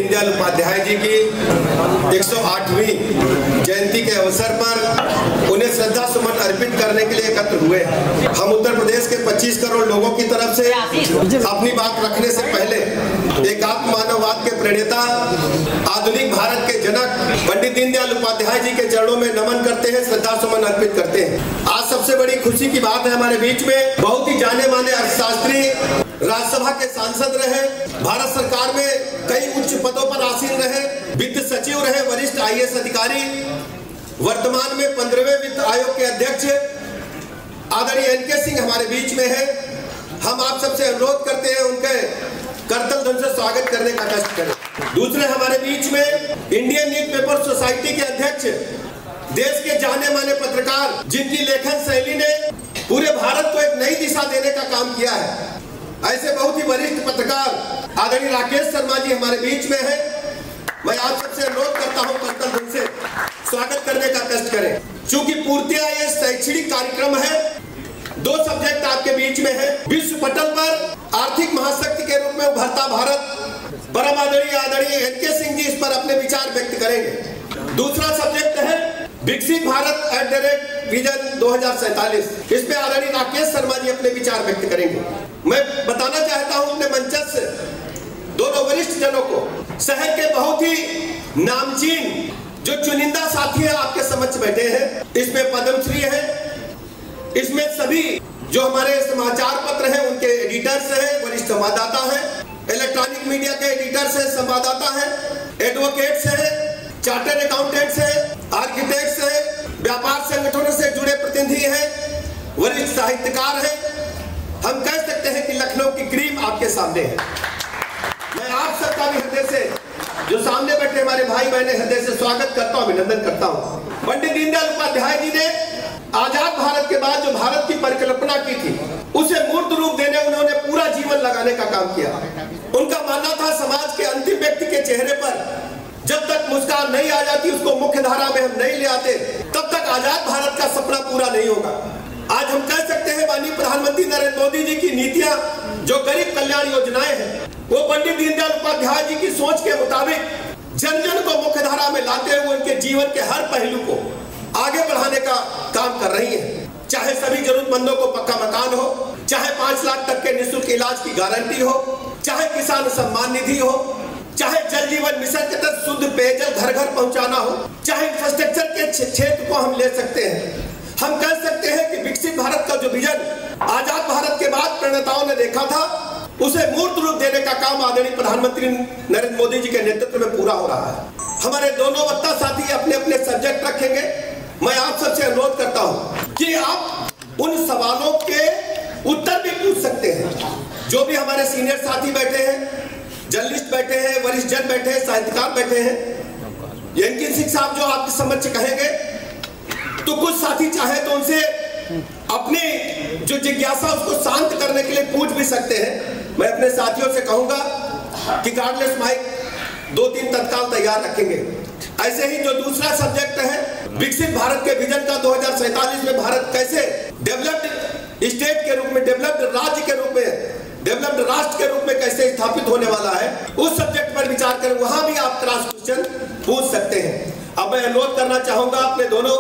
दीनदयाल उपाध्याय जी की 108वीं जयंती के अवसर पर उन्हें श्रद्धा सुमन अर्पित करने के लिए एकत्र हुए। हम उत्तर प्रदेश के 25 करोड़ लोगों की तरफ से अपनी बात रखने से पहले एकात्म मानववाद के प्रणेता, आधुनिक भारत के जनक पंडित दीनदयाल उपाध्याय जी के चरणों में नमन करते हैं, श्रद्धा सुमन अर्पित करते हैं। आज सबसे बड़ी खुशी की बात है, हमारे बीच में बहुत ही जाने माने अर्थशास्त्री, राज्यसभा के सांसद रहे, भारत सरकार में कई उच्च पदों पर आसीन रहे, वित्त सचिव रहे, वरिष्ठ IAS अधिकारी, वर्तमान में 15वें वित्त आयोग के अध्यक्ष आदरणीय NK सिंह हमारे बीच में है। हम आप सबसे अनुरोध करते हैं उनके करतल ध्वनि से स्वागत करने का कष्ट करें। दूसरे हमारे बीच में इंडियन न्यूज़पेपर सोसाइटी के अध्यक्ष, देश के जाने माने पत्रकार, जिनकी लेखन शैली ने पूरे भारत को एक नई दिशा देने का काम किया है, ऐसे बहुत ही वरिष्ठ पत्रकार आदरणीय राकेश शर्मा जी हमारे बीच में है। मैं आप सबसे अनुरोध करता हूं करतल ध्वनि से स्वागत करने का कष्ट करें। चूंकि पूर्णतया ये शैक्षणिक कार्यक्रम है, 2 सब्जेक्ट आपके बीच में है। विश्व पटल पर आर्थिक महाशक्ति के रूप में उभरता भारत, परम आदरणीय NK सिंह जी इस पर अपने विचार व्यक्त करेंगे। दूसरा सब्जेक्ट है विकसित भारत @ विजन 2047। इसमें आदरणीय राकेश शर्मा जी अपने विचार व्यक्त करेंगे। मैं बताना चाहता हूं अपने मंच से दोनों वरिष्ठ जनों को, शहर के बहुत ही नामचीन जो चुनिंदा साथी है आपके समक्ष बैठे हैं, इसमें पद्मश्री है, इसमें सभी जो हमारे समाचार पत्र हैं उनके एडिटर्स हैं, वरिष्ठ संवाददाता हैं, इलेक्ट्रॉनिक मीडिया के एडिटर्स हैं, संवाददाता हैं, एडवोकेट्स हैं, चार्टर्ड अकाउंटेंट्स हैं, आर्किटेक्ट्स हैं, व्यापार संगठनों से जुड़े प्रतिनिधि हैं, वरिष्ठ साहित्यकार हैं। हम कह सकते हैं कि लखनऊ की क्रीम आपके सामने है। मैं आप सबका भी हृदय से, जो सामने बैठे हमारे भाई बहने, हृदय से स्वागत करता हूं, अभिनंदन करता हूं। पंडित दीनदयाल उपाध्याय जी ने आजाद भारत के बाद जो भारत की परिकल्पना की थी, उसे मूर्त रूप देने उन्होंने पूरा जीवन लगाने का काम किया। उनका मानना था समाज के अंतिम व्यक्ति के चेहरे पर जब तक मुस्कान नहीं आ जाती, उसको मुख्य धारा में हम नहीं ले आते, तब तक आजाद भारत का सपना पूरा नहीं होगा। आज हम कह सकते हैं माननीय प्रधानमंत्री नरेंद्र मोदी जी की नीतियां, जो गरीब कल्याण योजनाएं हैं, वो पंडित दीनदयाल उपाध्याय जी की सोच के मुताबिक जन जन को मुख्य धारा में लाते हुए उनके जीवन के हर पहलू को आगे बढ़ाने का काम कर रही है। चाहे सभी जरूरतमंदों को पक्का मकान हो, चाहे 5 लाख तक के निःशुल्क इलाज की गारंटी हो, चाहे किसान सम्मान निधि हो, चाहे जल जीवन मिशन के तहत शुद्ध पेयजल घर घर पहुंचाना हो, चाहे इंफ्रास्ट्रक्चर के क्षेत्र को हम ले सकते हैं। हम कह सकते हैं कि विकसित भारत का जो विजन आजाद भारत के बाद प्रणेताओं ने देखा था, उसे मूर्त रूप देने का काम आदरणीय प्रधानमंत्री नरेंद्र मोदी जी के नेतृत्व में पूरा हो रहा है। हमारे दोनों वक्ता साथी अपने अपने सब्जेक्ट रखेंगे। मैं आप सबसे अनुरोध करता हूं कि आप उन सवालों के उत्तर भी पूछ सकते हैं। जो भी हमारे सीनियर साथी बैठे हैं, जर्नलिस्ट बैठे हैं, वरिष्ठ जन बैठे हैं, साहित्यकार बैठे हैं, NK सिंह साहब जो आपके समक्ष कहेंगे, तो कुछ साथी चाहे तो उनसे अपनी जो जिज्ञासा उसको शांत करने के लिए पूछ भी सकते हैं। मैं अपने साथियों से कहूंगा कि कार्डलेस माइक 2-3 तत्काल तैयार रखेंगे। ऐसे ही जो दूसरा सब्जेक्ट है विकसित भारत के विजन का 2047 में भारत कैसे डेवलप्ड स्टेट के रूप में, डेवलप्ड राज्य के रूप में, डेवलप्ड राष्ट्र के रूप में कैसे स्थापित होने वाला है, उस सब्जेक्ट पर विचार करें। वहां भी आप क्रॉस क्वेश्चन पूछ सकते हैं। अब मैं अनुरोध करना चाहूंगा अपने दोनों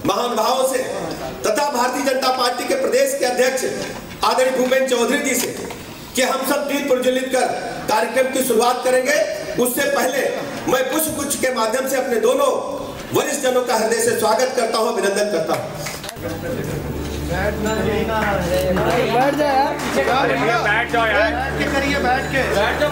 महानुभावों से तथा भारतीय जनता पार्टी के प्रदेश के अध्यक्ष आदरणीय भूपेंद्र चौधरी जी से कि हम सब दीप प्रज्वलित कर कार्यक्रम की शुरुआत करेंगे। उससे पहले मैं पुष्पगुच्छ के माध्यम से अपने दोनों वरिष्ठ जनों का हृदय से स्वागत करता हूं, अभिनंदन करता हूं। बैठ जाओ यार, बैठ जाओ यार, बैठ जाओ।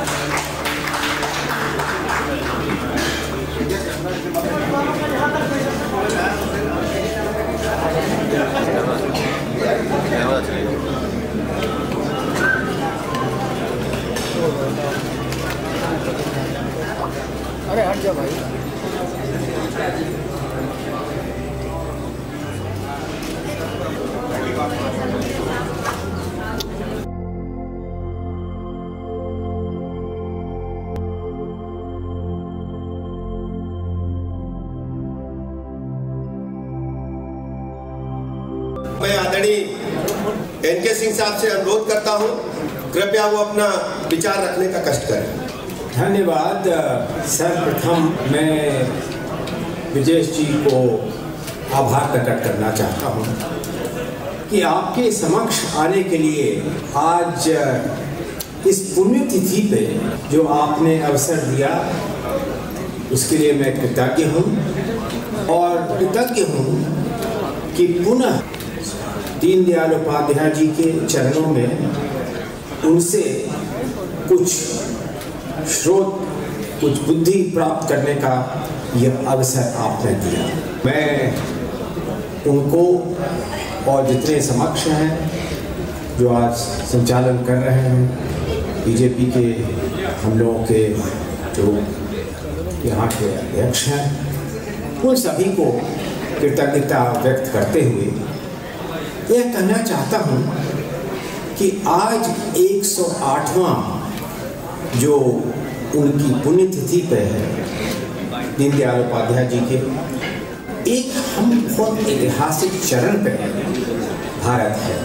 अरे हट जा भाई। मैं आदरणीय NK सिंह साहब से अनुरोध करता हूं, कृपया वो अपना विचार रखने का कष्ट करें। धन्यवाद। सर्वप्रथम मैं विजेश जी को आभार प्रकट करना चाहता हूँ कि आपके समक्ष आने के लिए आज इस पुण्यतिथि पे जो आपने अवसर दिया उसके लिए मैं कृतज्ञ हूँ और कृतज्ञ हूँ कि पुनः दीनदयाल उपाध्याय जी के चरणों में उनसे कुछ स्रोत, कुछ बुद्धि प्राप्त करने का यह अवसर आपने दिया। मैं उनको और जितने समक्ष हैं जो आज संचालन कर रहे हैं, बीजेपी के हम लोगों के जो यहाँ के अध्यक्ष हैं, उन सभी को कृतज्ञता व्यक्त करते हुए यह कहना चाहता हूँ कि आज 108वां जो उनकी पुण्यतिथि पे है दीनदयाल उपाध्याय जी के, एक हम बहुत ऐतिहासिक चरण पे भारत है।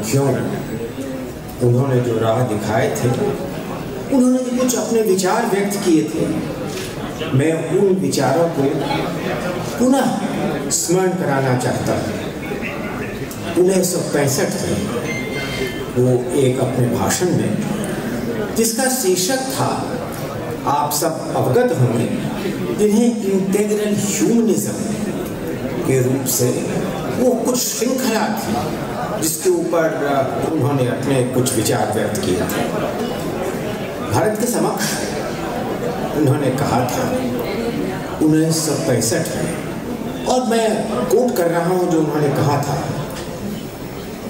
क्यों? उन्होंने जो राह दिखाए थे, उन्होंने जो कुछ अपने विचार व्यक्त किए थे, मैं उन विचारों को पुनः स्मरण कराना चाहता हूँ। 1965 में वो एक अपने भाषण में जिसका शीर्षक था, आप सब अवगत होंगे, जिन्हें इंटेग्रल ह्यूमनिज्म के रूप से वो कुछ श्रृंखला थी जिसके ऊपर उन्होंने अपने कुछ विचार व्यक्त किए थे। भारत के समक्ष उन्होंने कहा था 1965 में, और मैं कोट कर रहा हूँ जो उन्होंने कहा था,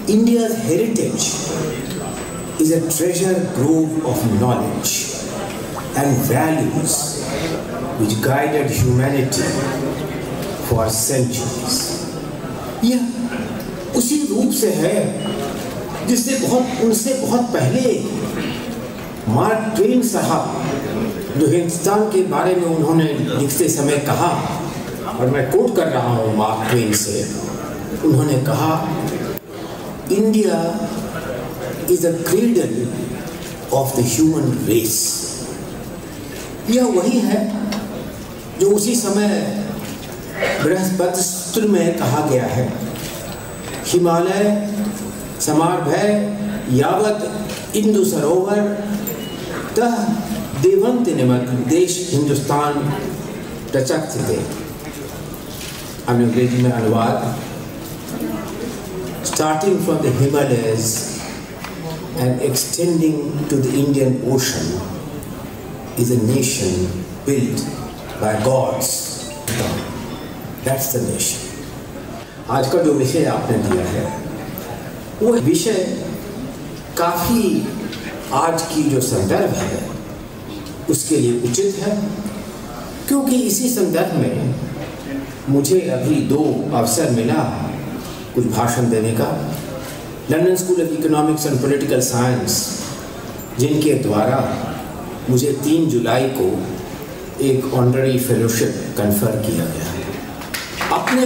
India's heritage is a treasure trove of knowledge and values which guided humanity for centuries. यह उसी रूप से है जिससे उनसे बहुत पहले मार्क ट्वेन साहब जो हिंदुस्तान के बारे में उन्होंने लिखते समय कहा, और मैं कोट कर रहा हूँ मार्क ट्वेन से, उन्होंने कहा, India is a cradle of the human race. यह वही है जो उसी समय बृहस्पति में कहा गया है, हिमालय समार्भय यावत इंदु सरोवर तह देवंत निमक देश हिंदुस्तान प्रचक्ते। अंग्रेजी में अनुवाद, starting from the Himalayas and extending to the Indian Ocean is a nation built by God's God. That's the nation. आज का जो विषय आपने दिया है वो विषय काफ़ी आज की जो संदर्भ है उसके लिए उचित है, क्योंकि इसी संदर्भ में मुझे अभी 2 अवसर मिला कुछ भाषण देने का। London school of economics and political science, जिनके द्वारा मुझे 3 जुलाई को एक ऑनररी फेलोशिप कन्फर किया गया। अपने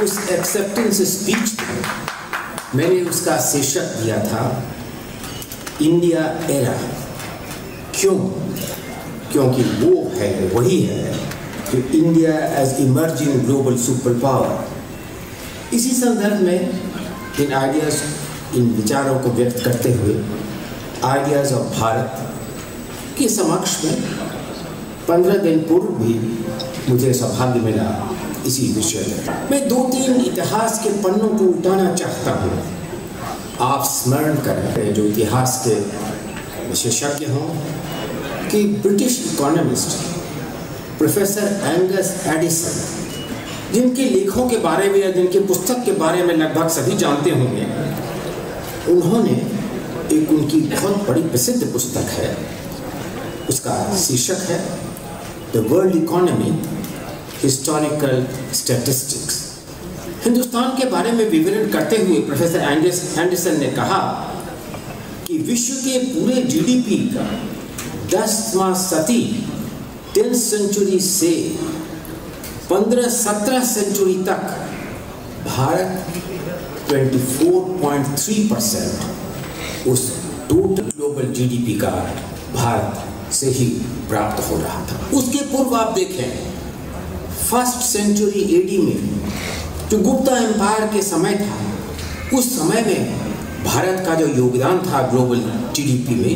उस एक्सेप्टेंस स्पीच में मैंने उसका शीर्षक दिया था इंडिया एरा। क्यों? क्योंकि वो है, वही है जो India as emerging global super power. इसी संदर्भ में इन आइडियाज़, इन विचारों को व्यक्त करते हुए आइडियाज़ ऑफ भारत के समक्ष में 15 दिन पूर्व भी मुझे सौभाग्य मिला इसी विषय में। मैं 2-3 इतिहास के पन्नों को उल्टाना चाहता हूँ। आप स्मरण करें जो इतिहास के विशेषज्ञ हों कि British economist professor Angus Edison, जिनके लेखों के बारे में या जिनके पुस्तक के बारे में लगभग सभी जानते होंगे, उन्होंने एक उनकी बहुत बड़ी प्रसिद्ध पुस्तक है, उसका शीर्षक है the world economy historical statistics. Hindustan के बारे में विवरण करते हुए प्रोफेसर एंडरसन ने कहा कि विश्व के पूरे जीडीपी का 10वां सदी 10th सेंचुरी से 15-17 सेंचुरी तक भारत 24.3% उस टोटल ग्लोबल जीडीपी का भारत से ही प्राप्त हो रहा था। उसके पूर्व आप देखें, फर्स्ट सेंचुरी एडी में जो गुप्ता एम्पायर के समय था, उस समय में भारत का जो योगदान था ग्लोबल जीडीपी में,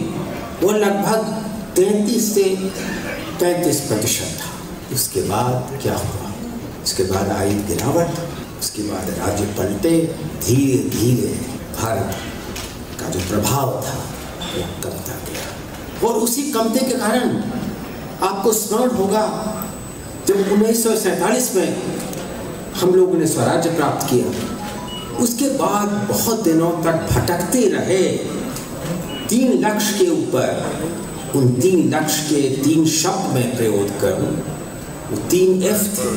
वो लगभग 33 से 35% था। उसके बाद क्या हुआ? उसके बाद आई गिरावट, उसके बाद राज्य पलटे, धीरे धीरे भारत का जो प्रभाव था वो कमता गया। और उसी कमते के कारण आपको स्मरण होगा, जब 1947 में हम लोगों ने स्वराज्य प्राप्त किया, उसके बाद बहुत दिनों तक भटकते रहे 3 लक्ष्य के ऊपर। उन 3 लक्ष्य के 3 शब्द में प्रयोग करूं, वो 3 F थे।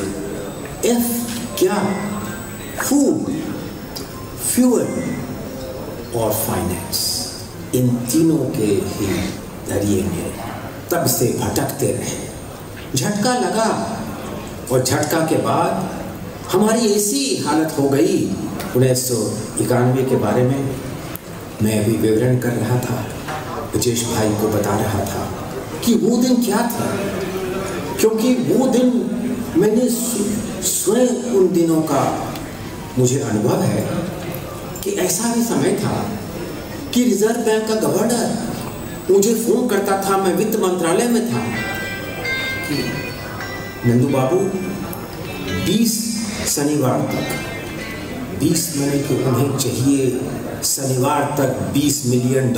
F क्या? फूड, फ्यूल और फाइनेंस। इन तीनों के ही जरिए में तब से भटकते रहे। झटका लगा और झटका के बाद हमारी ऐसी हालत हो गई। 1991 के बारे में मैं अभी विवरण कर रहा था, विजेश भाई को बता रहा था कि वो दिन क्या था, क्योंकि वो दिन मैंने स्वयं उन दिनों का मुझे अनुभव है कि ऐसा भी समय था कि रिजर्व बैंक का गवर्नर मुझे फोन करता था, मैं वित्त मंत्रालय में था, कि नंदू बाबू 20 शनिवार तक 20 मिनट की उन्हें चाहिए, शनिवार तक $20 मिलियन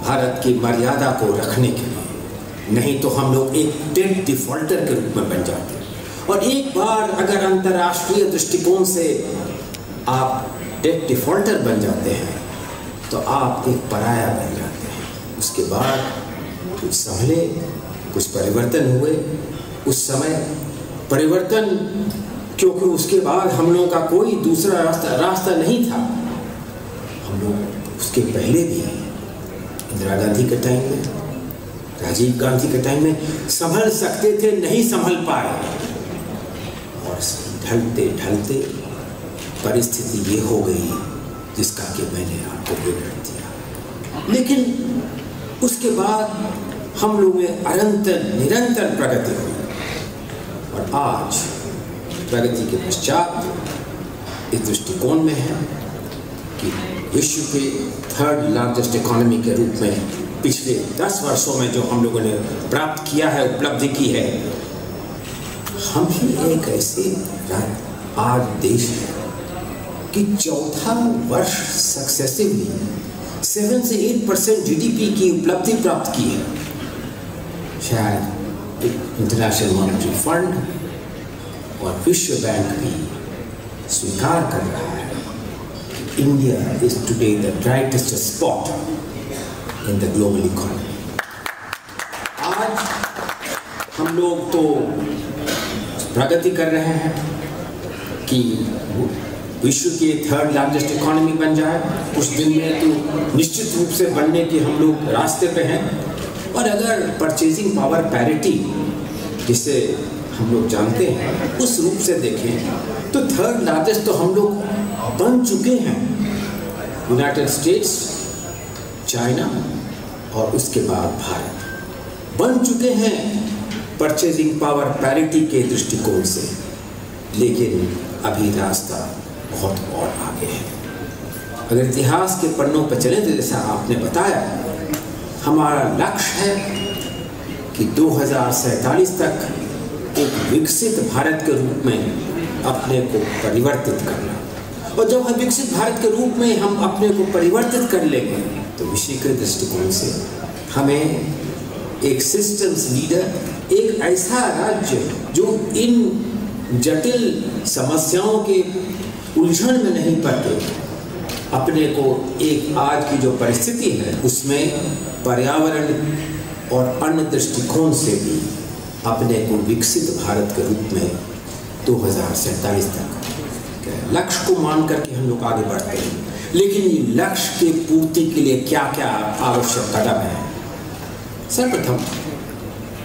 भारत की मर्यादा को रखने के लिए, नहीं तो हम लोग एक डेट डिफॉल्टर के रूप में बन जाते। और एक बार अगर अंतर्राष्ट्रीय दृष्टिकोण से आप डेट डिफॉल्टर बन जाते हैं तो आप एक पराया बन जाते हैं। उसके बाद कुछ संभले, कुछ परिवर्तन हुए। उस समय परिवर्तन, क्योंकि उसके बाद हम लोगों का कोई दूसरा रास्ता नहीं था। हम लोग उसके पहले भी इंदिरा गांधी के टाइम में, राजीव गांधी के टाइम में संभल सकते थे, नहीं संभल पाए। और ढलते ढलते परिस्थिति ये हो गई जिसका कि मैंने आपको विवरण दिया। लेकिन उसके बाद हम लोग में निरंतर प्रगति हुई। और आज प्रगति के पश्चात इस दृष्टिकोण में है कि विश्व के 3rd लार्जेस्ट इकोनॉमी के रूप में पिछले 10 वर्षों में जो हम लोगों ने प्राप्त किया है, उपलब्धि की है, हम ही एक ऐसे आज देश है कि 4था वर्ष सक्सेसिवली 7 से 8% जीडीपी की उपलब्धि प्राप्त की है। शायद इंटरनेशनल मॉनेटरी फंड और विश्व बैंक भी स्वीकार कर रहा है कि India is today the brightest spot in the global economy. आज हम लोग तो प्रगति कर रहे हैं कि विश्व की 3rd लार्जेस्ट इकोनॉमी बन जाए। कुछ दिन में तो निश्चित रूप से बनने के हम लोग रास्ते पे हैं। और अगर परचेजिंग पावर पैरिटी जिसे हम लोग जानते हैं उस रूप से देखें तो 3rd लार्जेस्ट तो हम लोग बन चुके हैं। यूनाइटेड स्टेट्स, चाइना और उसके बाद भारत बन चुके हैं परचेजिंग पावर पैरिटी के दृष्टिकोण से। लेकिन अभी रास्ता बहुत और आगे है। अगर इतिहास के पन्नों पर चले तो जैसा आपने बताया, हमारा लक्ष्य है कि 2047 तक एक विकसित भारत के रूप में अपने को परिवर्तित करना। और जब हम विकसित भारत के रूप में हम अपने को परिवर्तित कर लेंगे तो विषय के दृष्टिकोण से हमें एक सिस्टम्स लीडर, एक ऐसा राज्य जो इन जटिल समस्याओं के उलझन में नहीं पड़ते, अपने को एक आज की जो परिस्थिति है उसमें पर्यावरण और अन्य दृष्टिकोण से भी अपने को विकसित भारत के रूप में 2047 तक लक्ष्य को मान करके हम लोग आगे बढ़ते हैं। लेकिन ये लक्ष्य की पूर्ति के लिए क्या क्या आवश्यक कदम है? सर्वप्रथम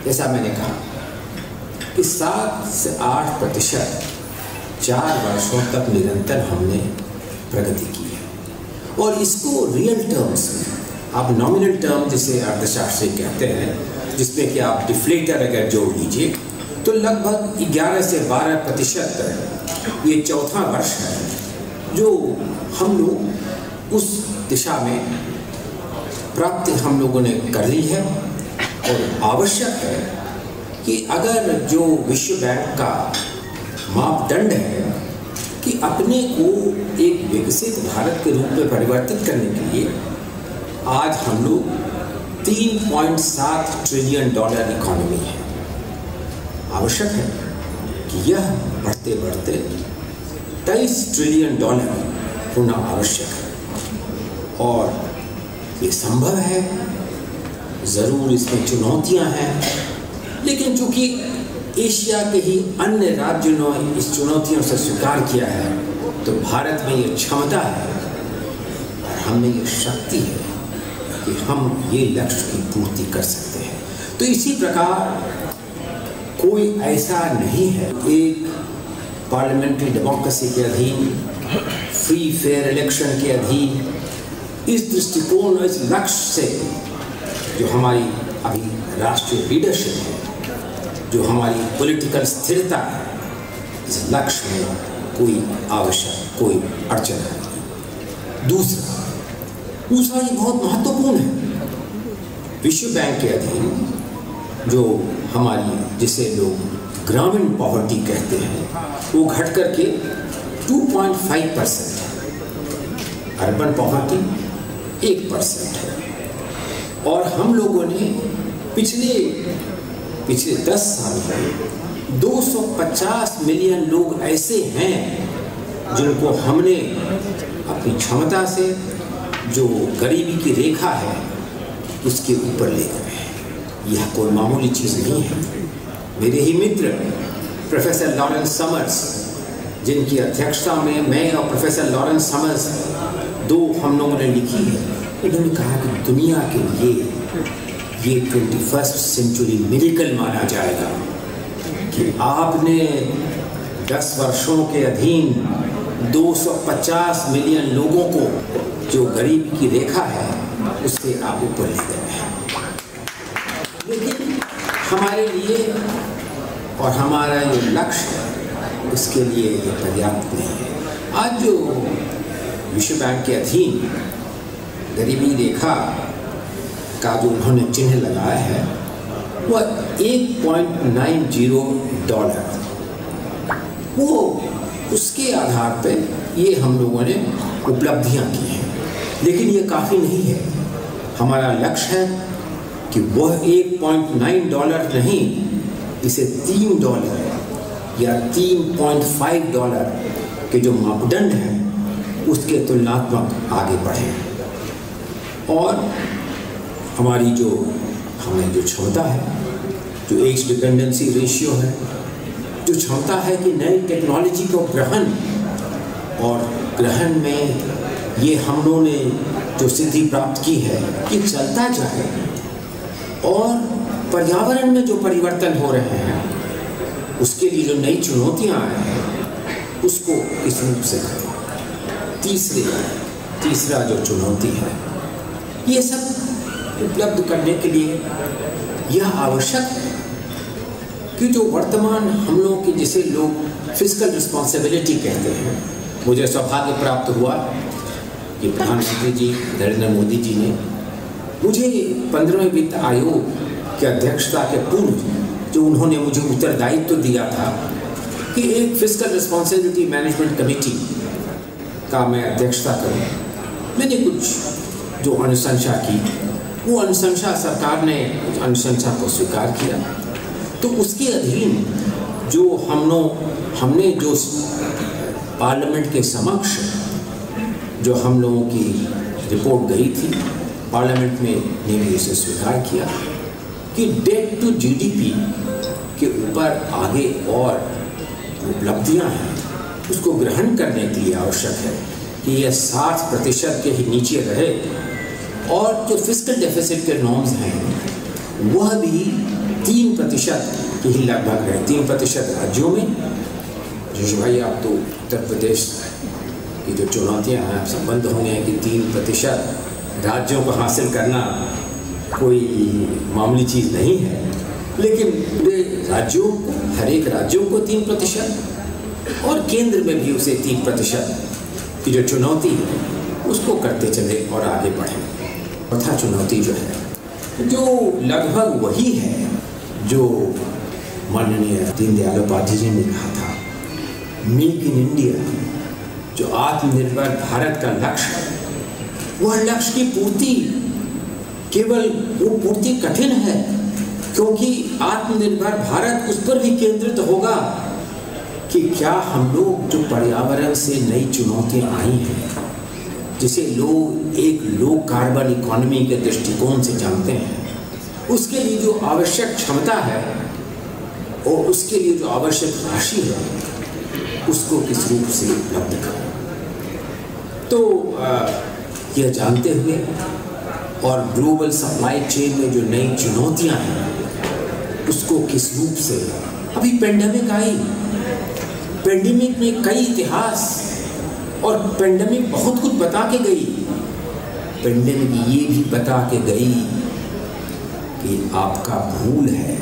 जैसा मैंने कहा कि 7 से 8% 4 वर्षों तक निरंतर हमने प्रगति की है। और इसको रियल टर्म्स में आप नॉमिनल टर्म जिसे अर्थशास्त्री कहते हैं, जिसमें कि आप डिफ्लेटर अगर जोड़ लीजिए तो लगभग 11 से 12% ये चौथा वर्ष है जो हम लोग उस दिशा में प्राप्ति हम लोगों ने कर ली है। और आवश्यक है कि अगर जो विश्व बैंक का मापदंड है कि अपने को एक विकसित भारत के रूप में परिवर्तित करने के लिए आज हम लोग 3.7 ट्रिलियन डॉलर इकोनॉमी है, आवश्यक है कि यह बढ़ते बढ़ते 23 ट्रिलियन डॉलर होना आवश्यक है। और ये संभव है, ज़रूर इसमें चुनौतियां हैं, लेकिन चूंकि एशिया के ही अन्य राज्यों ने इस चुनौतियों से स्वीकार किया है तो भारत में ये क्षमता है और हमें ये शक्ति है कि हम ये लक्ष्य की पूर्ति कर सकते हैं। तो इसी प्रकार कोई ऐसा नहीं है, एक पार्लियामेंट्री डेमोक्रेसी के अधीन, फ्री फेयर इलेक्शन के अधीन, इस दृष्टिकोण, इस लक्ष्य से जो हमारी अभी राष्ट्रीय लीडरशिप है, जो हमारी पॉलिटिकल स्थिरता है, इस लक्ष्य में कोई अड़चन है। दूसरा ये बहुत महत्वपूर्ण है, विश्व बैंक के अधीन जो हमारी, जिसे लोग ग्रामीण पॉवर्टी कहते हैं, वो घट करके 2.5% है, अर्बन पॉवर्टी 1% है। और हम लोगों ने पिछले 10 साल में 250 मिलियन लोग ऐसे हैं जिनको हमने अपनी क्षमता से, जो गरीबी की रेखा है, उसके ऊपर ले गए हैं। यह कोई मामूली चीज़ नहीं है। मेरे ही मित्र प्रोफेसर लॉरेंस समर्स, जिनकी अध्यक्षता में मैं और प्रोफेसर लॉरेंस समर्स 2 हम लोगों ने लिखी है, इन्होंने कहा कि दुनिया के लिए ये 21st सेंचुरी मिरेकल माना जाएगा कि आपने 10 वर्षों के अधीन 250 मिलियन लोगों को, जो गरीबी की रेखा है, उसके आप ऊपर ले गए हैं। लेकिन हमारे लिए और हमारा जो लक्ष्य है, उसके लिए ये पर्याप्त नहीं है। आज जो विश्व बैंक के अधीन गरीबी रेखा का जो उन्होंने चिन्ह लगाया है, वह 1.90 डॉलर, वो उसके आधार पे ये हम लोगों ने उपलब्धियां की हैं। लेकिन ये काफ़ी नहीं है। हमारा लक्ष्य है कि वह 1.9 डॉलर नहीं, इसे 3 डॉलर या 3.5 डॉलर के जो मापदंड हैं, उसके तुलनात्मक आगे बढ़े। और हमारी हमें जो क्षमता है, जो एज डिपेंडेंसी रेशियो है, जो क्षमता है कि नई टेक्नोलॉजी को ग्रहण में ये हम लोगों ने जो सिद्धि प्राप्त की है, ये चलता जाए और पर्यावरण में जो परिवर्तन हो रहे हैं, उसके लिए जो नई चुनौतियां आए हैं, उसको इस रूप से करें। तीसरा जो चुनौती है, ये सब उपलब्ध करने के लिए यह आवश्यक है कि जो वर्तमान हम लोग की, जिसे लोग फिस्कल रिस्पॉन्सिबिलिटी कहते हैं, मुझे सौभाग्य प्राप्त हुआ कि प्रधानमंत्री जी नरेंद्र मोदी जी ने मुझे 15वें वित्त आयोग की अध्यक्षता के पूर्व जो उन्होंने मुझे उत्तरदायित्व दिया था कि एक फिस्कल रिस्पॉन्सिबिलिटी मैनेजमेंट कमेटी का मैं अध्यक्षता करूँ। मैंने कुछ जो अनुशंसा की, वो अनुशंसा सरकार ने अनुशंसा को स्वीकार किया। तो उसके अधीन जो हमने जो पार्लियामेंट के समक्ष जो हम लोगों की रिपोर्ट गई थी, पार्लियामेंट में ने भी उसे स्वीकार किया कि डेट टू जीडीपी के ऊपर आगे और उपलब्धियां हैं, उसको ग्रहण करने के लिए आवश्यक है कि यह 60% के ही नीचे रहे। और जो फिस्कल डेफिसिट के नॉर्म्स हैं, वह भी 3% के ही लगभग है। 3% राज्यों में, जोशी भाई आप तो उत्तर प्रदेश की जो चुनौतियां हैं, आप संबंध होंगे कि 3% राज्यों को हासिल करना कोई मामूली चीज़ नहीं है, लेकिन पूरे राज्यों को, हर एक राज्यों को 3% और केंद्र में भी उसे 3% की जो चुनौती है उसको करते चले और आगे बढ़ें। चौथा चुनौती जो है, जो लगभग वही है जो माननीय दीनदयाल उपाध्याय जी ने कहा था, मेक इन इंडिया, जो आत्मनिर्भर भारत का लक्ष्य है, वह लक्ष्य की पूर्ति केवल वो पूर्ति कठिन है, क्योंकि आत्मनिर्भर भारत उस पर भी केंद्रित होगा कि क्या हम लोग जो पर्यावरण से नई चुनौतियां आई हैं, जिसे लोग एक लो कार्बन इकोनॉमी के दृष्टिकोण से जानते हैं, उसके लिए जो आवश्यक क्षमता है और उसके लिए जो आवश्यक राशि है उसको किस रूप से उपलब्ध करें। तो यह जानते हुए और ग्लोबल सप्लाई चेन में जो नई चुनौतियां हैं उसको किस रूप से, अभी पेंडेमिक आई, पेंडेमिक ने कई इतिहास और पेंडेमिक बहुत कुछ बता के गई। पेंडेमिक ये भी बता के गई कि आपका भूल है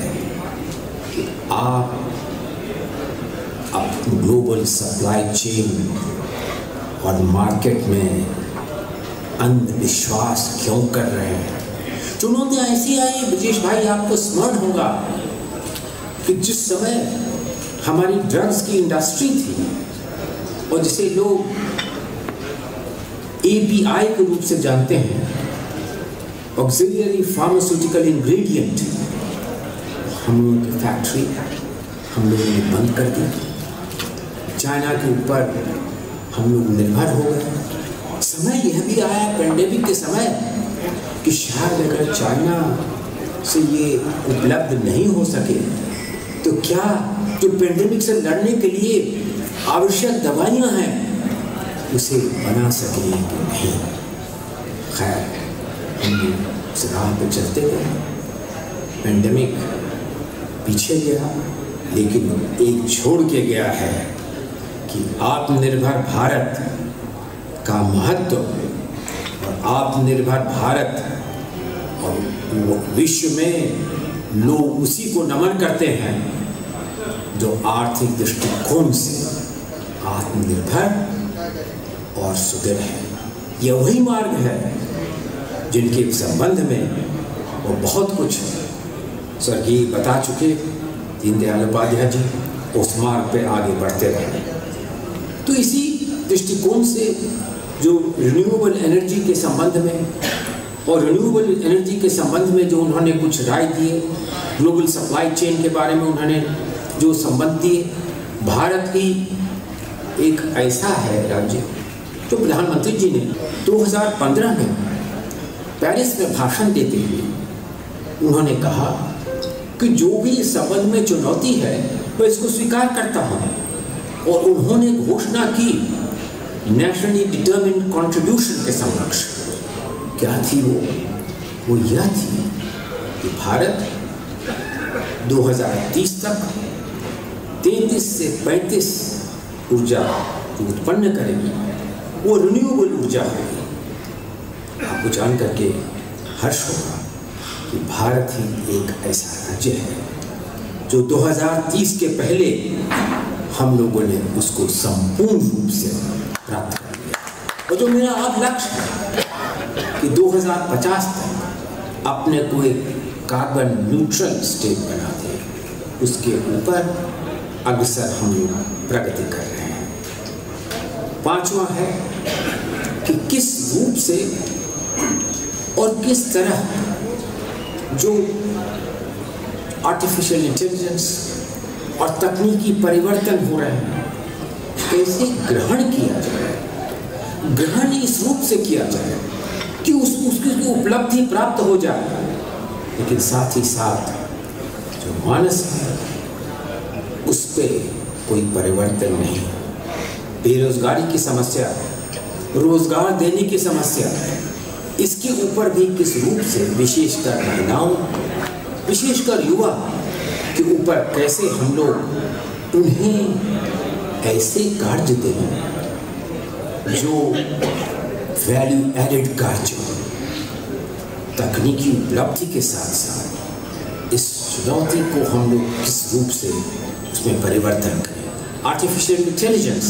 कि आप अपनी ग्लोबल सप्लाई चेन और मार्केट में अंधविश्वास क्यों कर रहे हैं। चुनौतियां ऐसी आई, ब्रजेश भाई आपको स्मरण होगा कि जिस समय हमारी ड्रग्स की इंडस्ट्री थी और जिसे लोग API के रूप से जानते हैं, ऑक्सिलियरी फार्मास्यूटिकल इंग्रेडिएंट, हम लोगों की फैक्ट्री हम लोगों ने बंद कर दी, चाइना के ऊपर हम लोग निर्भर हो गए। समय यह भी आया पेंडेमिक के समय कि शायद अगर चाइना से ये उपलब्ध नहीं हो सके तो क्या जो पेंडेमिक से लड़ने के लिए आवश्यक दवाइयां हैं उसे बना सकेंगे कि नहीं। खैर, हम उस राह पर चलते गए, पेंडेमिक पीछे गया, लेकिन एक छोड़ के गया है कि आत्मनिर्भर भारत का महत्व और आत्मनिर्भर भारत और विश्व में लोग उसी को नमन करते हैं जो आर्थिक दृष्टिकोण से आत्मनिर्भर और सुदृढ़ है। यह वही मार्ग है जिनके संबंध में वो बहुत कुछ स्वर्गीय बता चुके दीनदयाल उपाध्याय जी, उस मार्ग पे आगे बढ़ते रहे। तो इसी दृष्टिकोण से जो रिन्यूएबल एनर्जी के संबंध में और रिन्यूएबल एनर्जी के संबंध में जो उन्होंने कुछ राय दिए, ग्लोबल सप्लाई चेन के बारे में उन्होंने जो संबंध दिए, भारत ही एक ऐसा है राज्य जो प्रधानमंत्री जी ने 2015 में पेरिस में भाषण देते हुए उन्होंने कहा कि जो भी इस संबंध में चुनौती है मैं इसको स्वीकार करता हूँ, और उन्होंने घोषणा की नेशनली डिटर्मिन्ड कंट्रीब्यूशन के समक्ष। क्या थी वो यह थी कि भारत 2030 तक 33 से 35 ऊर्जा जो उत्पन्न करेगी वो रिन्यूएबल ऊर्जा होगी। आपको जान करके हर्ष होगा कि भारत ही एक ऐसा राज्य है जो 2030 के पहले हम लोगों ने उसको संपूर्ण रूप से प्राप्त कर लिया। और जो मेरा अब लक्ष्य है कि 2050 तक अपने को एक कार्बन न्यूट्रल स्टेट बना दे, उसके ऊपर अग्रसर हम लोग प्रगति कर रहे हैं। पांचवा है कि किस रूप से और किस तरह जो आर्टिफिशियल इंटेलिजेंस और तकनीकी परिवर्तन हो रहे हैं कैसे ग्रहण किया जाए, ग्रहण इस रूप से किया जाए कि उसकी उपलब्धि प्राप्त हो जाए, लेकिन साथ ही साथ जो मानस है उस पर कोई परिवर्तन नहीं। बेरोजगारी की समस्या, रोजगार देने की समस्या, इसके ऊपर भी किस रूप से विशेषकर महिलाओं, विशेषकर युवा के ऊपर कैसे हम लोग उन्हें ऐसे कार्य दें जो वैल्यू एडेड कार्य, तकनीकी उपलब्धि के साथ साथ इस चुनौती को हम लोग किस रूप से उसमें परिवर्तन करें। आर्टिफिशियल इंटेलिजेंस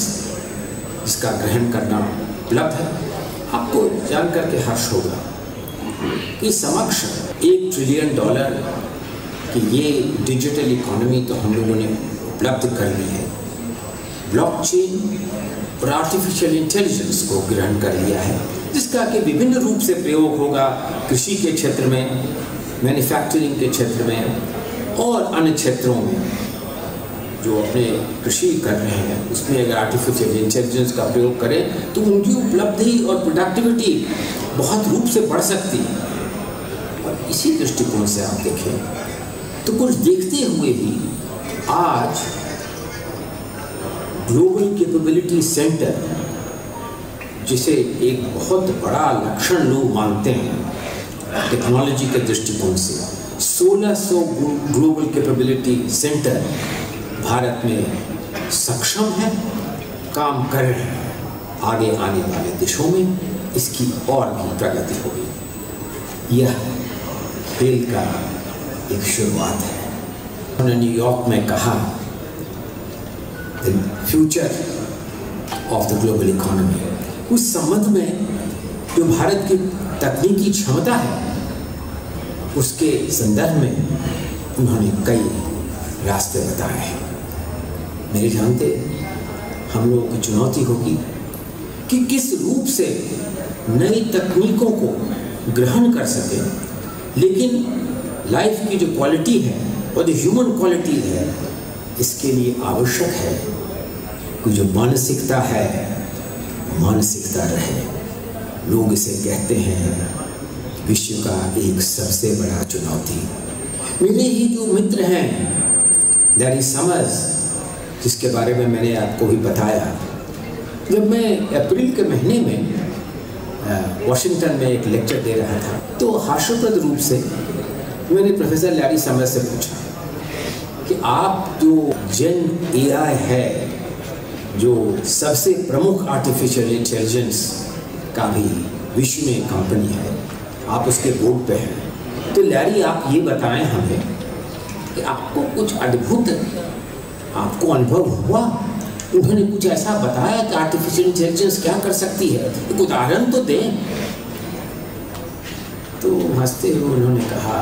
इसका ग्रहण करना उपलब्ध है। आपको जान करके हर्ष होगा कि समक्ष $1 ट्रिलियन की ये डिजिटल इकोनॉमी तो हम लोगों ने उपलब्ध कर ली है। ब्लॉकचेन और आर्टिफिशियल इंटेलिजेंस को ग्रहण कर लिया है, जिसका कि विभिन्न रूप से प्रयोग होगा कृषि के क्षेत्र में, मैन्युफैक्चरिंग के क्षेत्र में और अन्य क्षेत्रों में जो अपने कृषि कर रहे हैं उसमें अगर आर्टिफिशियल इंटेलिजेंस का प्रयोग करें तो उनकी उपलब्धि और प्रोडक्टिविटी बहुत रूप से बढ़ सकती है। और इसी दृष्टिकोण से आप देखें तो कुछ देखते हुए ही आज ग्लोबल कैपेबिलिटी सेंटर, जिसे एक बहुत बड़ा लक्षण लोग मानते हैं टेक्नोलॉजी के दृष्टिकोण से, 1600 ग्लोबल कैपेबिलिटी सेंटर भारत में सक्षम है, काम कर रहे हैं। आगे आने वाले देशों में इसकी और भी प्रगति होगी। यह खेल का एक शुरुआत है। उन्होंने न्यूयॉर्क में कहा the future of the global economy. उस संबंध में जो भारत की तकनीकी क्षमता है उसके संदर्भ में उन्होंने कई रास्ते बताए हैं। मेरे जानते हम लोगों की चुनौती होगी कि किस रूप से नई तकनीकों को ग्रहण कर सके, लेकिन लाइफ की जो क्वालिटी है और जो ह्यूमन क्वालिटी है इसके लिए आवश्यक है कि जो मानसिकता है मानसिकता रहे। लोग इसे कहते हैं विश्व का एक सबसे बड़ा चुनौती। मेरे ही जो मित्र हैं लैरी समर्स, जिसके बारे में मैंने आपको भी बताया, जब मैं अप्रैल के महीने में वॉशिंगटन में एक लेक्चर दे रहा था तो हास्यप्रद रूप से मैंने प्रोफेसर लैरी समर्स से पूछा कि आप जो जेन एआई है, जो सबसे प्रमुख आर्टिफिशियल इंटेलिजेंस का भी विश्व में कंपनी है, आप उसके बोर्ड पे हैं, तो लैरी आप ये बताएं हमें कि आपको कुछ अद्भुत आपको अनुभव हुआ? उन्होंने कुछ ऐसा बताया कि आर्टिफिशियल इंटेलिजेंस क्या कर सकती है, एक उदाहरण तो दें। तो हंसते हुए उन्होंने कहा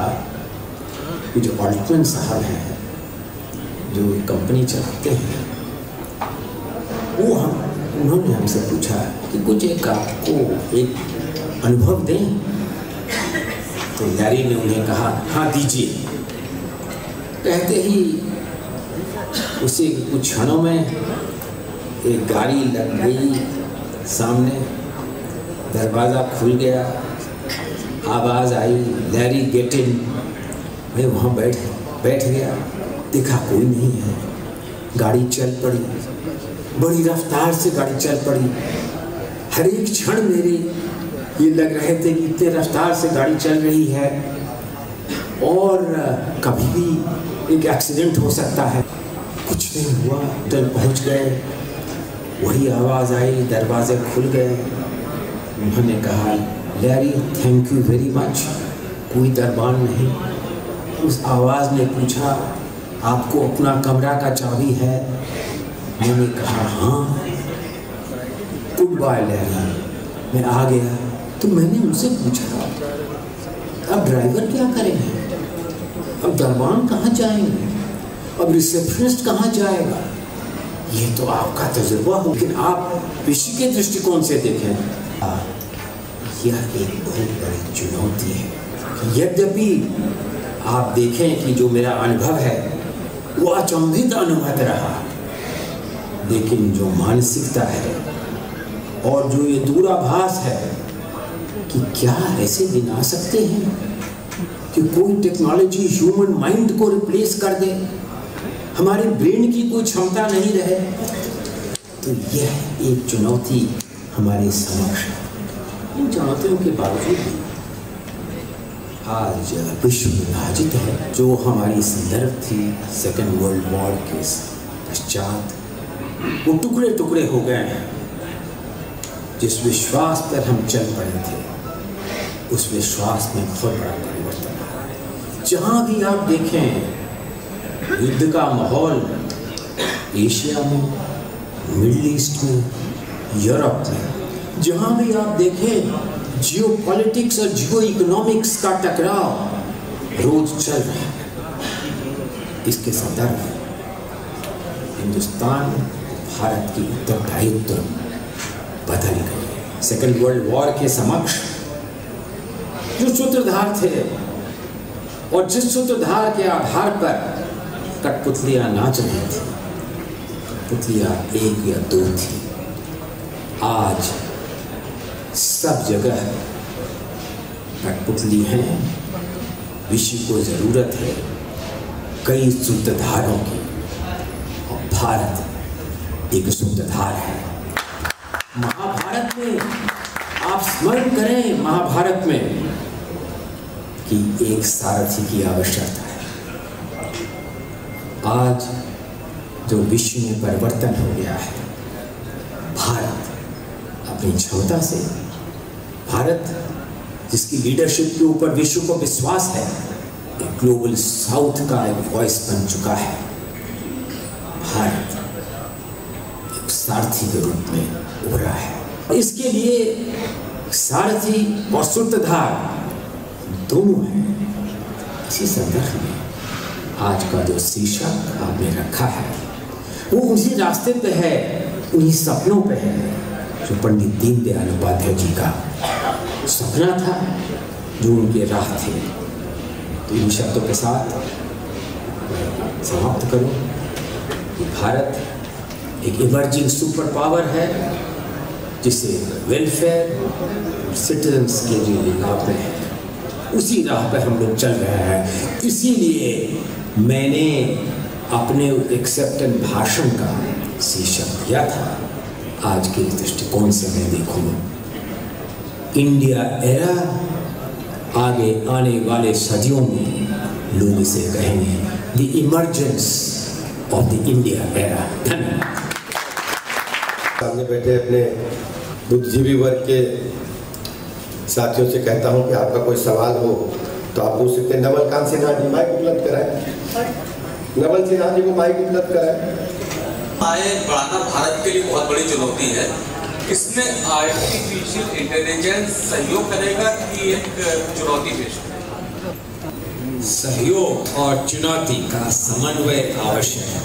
कि जो ऑल्टमैन साहब हैं जो कंपनी चलाते हैं वो उन्होंने हमसे पूछा कि कुछ एक आपको एक अनुभव दें। तो लैरी ने उन्हें कहा हाँ दीजिए। कहते ही उसी कुछ क्षणों में एक गाड़ी लग गई सामने, दरवाज़ा खुल गया, आवाज़ आई लैरी गेट इन। मैं वहाँ बैठ गया, देखा कोई नहीं है, गाड़ी चल पड़ी, बड़ी रफ्तार से गाड़ी चल पड़ी। हर एक क्षण मेरे ये लग रहे थे कि इतने रफ्तार से गाड़ी चल रही है और कभी भी एक एक्सीडेंट हो सकता है। कुछ नहीं हुआ, होटल पहुँच गए, वही आवाज़ आई, दरवाजे खुल गए। उन्होंने कहा Larry thank you very much, कोई दरबान नहीं। उस आवाज़ ने पूछा आपको अपना कमरा का चाबी है? मैंने कहा हाँ। गुड बाय लैरी, मैं आ गया। तो मैंने उनसे पूछा अब ड्राइवर क्या करेंगे, अब दरबान कहाँ जाएंगे, अब रिसेप्शनिस्ट कहाँ जाएगा? ये तो आपका तजुर्बा हो, लेकिन आप विश्व के दृष्टिकोण से देखें यह एक बहुत बड़ी चुनौती है। यद्यपि आप देखें कि जो मेरा अनुभव है वो अचंभित अनुभव रहा, लेकिन जो मानसिकता है और जो ये दूराभास है कि क्या ऐसे दिन आ सकते हैं कि कोई टेक्नोलॉजी ह्यूमन माइंड को रिप्लेस कर दे, हमारे ब्रेन की कोई क्षमता नहीं रहे, तो यह एक चुनौती हमारे समक्ष है। इन चुनौतियों के बावजूद भी आज विश्व विभाजित है। जो हमारी संदर्भ थी सेकेंड वर्ल्ड वॉर के पश्चात, वो टुकड़े टुकड़े हो गए हैं। जिस विश्वास पर हम चल पड़े थे उस विश्वास में बहुत बड़ा परिवर्तन आया। जहाँ भी आप देखें युद्ध का माहौल, एशिया में, मिडिल ईस्ट में, यूरोप में, जहाँ भी आप देखें जियो पॉलिटिक्स और जियो इकोनॉमिक्स का टकराव रोज चल रहा है। इसके संदर्भ में हिंदुस्तान, भारत की उत्तरदायित्व बदल गई। सेकेंड वर्ल्ड वॉर के समक्ष जो सूत्रधार थे और जिस सूत्रधार के आधार पर कठपुतलियां नाच रही थी, पुतलियां एक या दो थी, आज सब जगह कठपुतली हैं। विश्व को जरूरत है कई सूत्रधारों की, और भारत एक सूत्रधार है। महाभारत में आप स्मरण करें, महाभारत में कि एक सारथी की आवश्यकता है। आज जो विश्व में परिवर्तन हो गया है, भारत अपनी क्षमता से, भारत जिसकी लीडरशिप के ऊपर विश्व को विश्वास है, एक ग्लोबल साउथ का एक वॉइस बन चुका है। भारत एक सारथी के रूप में उभरा है। इसके लिए सारथी और सूत्रधार दोनों हैं। इसी संदर्भ में आज का जो शीर्षक आपने रखा है वो उसी रास्ते पे है, उन्हीं सपनों पे है जो पंडित दीनदयाल उपाध्याय जी का सपना था, जो उनके राह थे। तो इन शब्दों के साथ समाप्त करूं कि भारत एक इमर्जिंग सुपर पावर है जिसे वेलफेयर सिटीजन्स के लिए लाभ में है, उसी राह पर हम लोग चल रहे हैं। इसीलिए मैंने अपने एक्सेप्टेंस भाषण का शीर्षक दिया था, आज के दृष्टिकोण से मैं देखूँ इंडिया एरा, आगे आने वाले सदियों में लोग इसे कहेंगे the emergence of the India era. धन्यवाद। सामने बैठे अपने बुद्धिजीवी वर्ग के साथियों से कहता हूं कि आपका कोई सवाल हो तो आप पूछ सकते हैं। नवलकांत सिन्हा जी माइक उपलब्ध कराएं। नवल सिन्हा जी को माइक उपलब्ध कराएं। आय बढ़ाना भारत के लिए बहुत बड़ी चुनौती है। इसमें आर्टिफिशियल इंटेलिजेंस सहयोग करेगा कि एक चुनौती पेश करेगा? सहयोग और चुनौती का समन्वय आवश्यक है।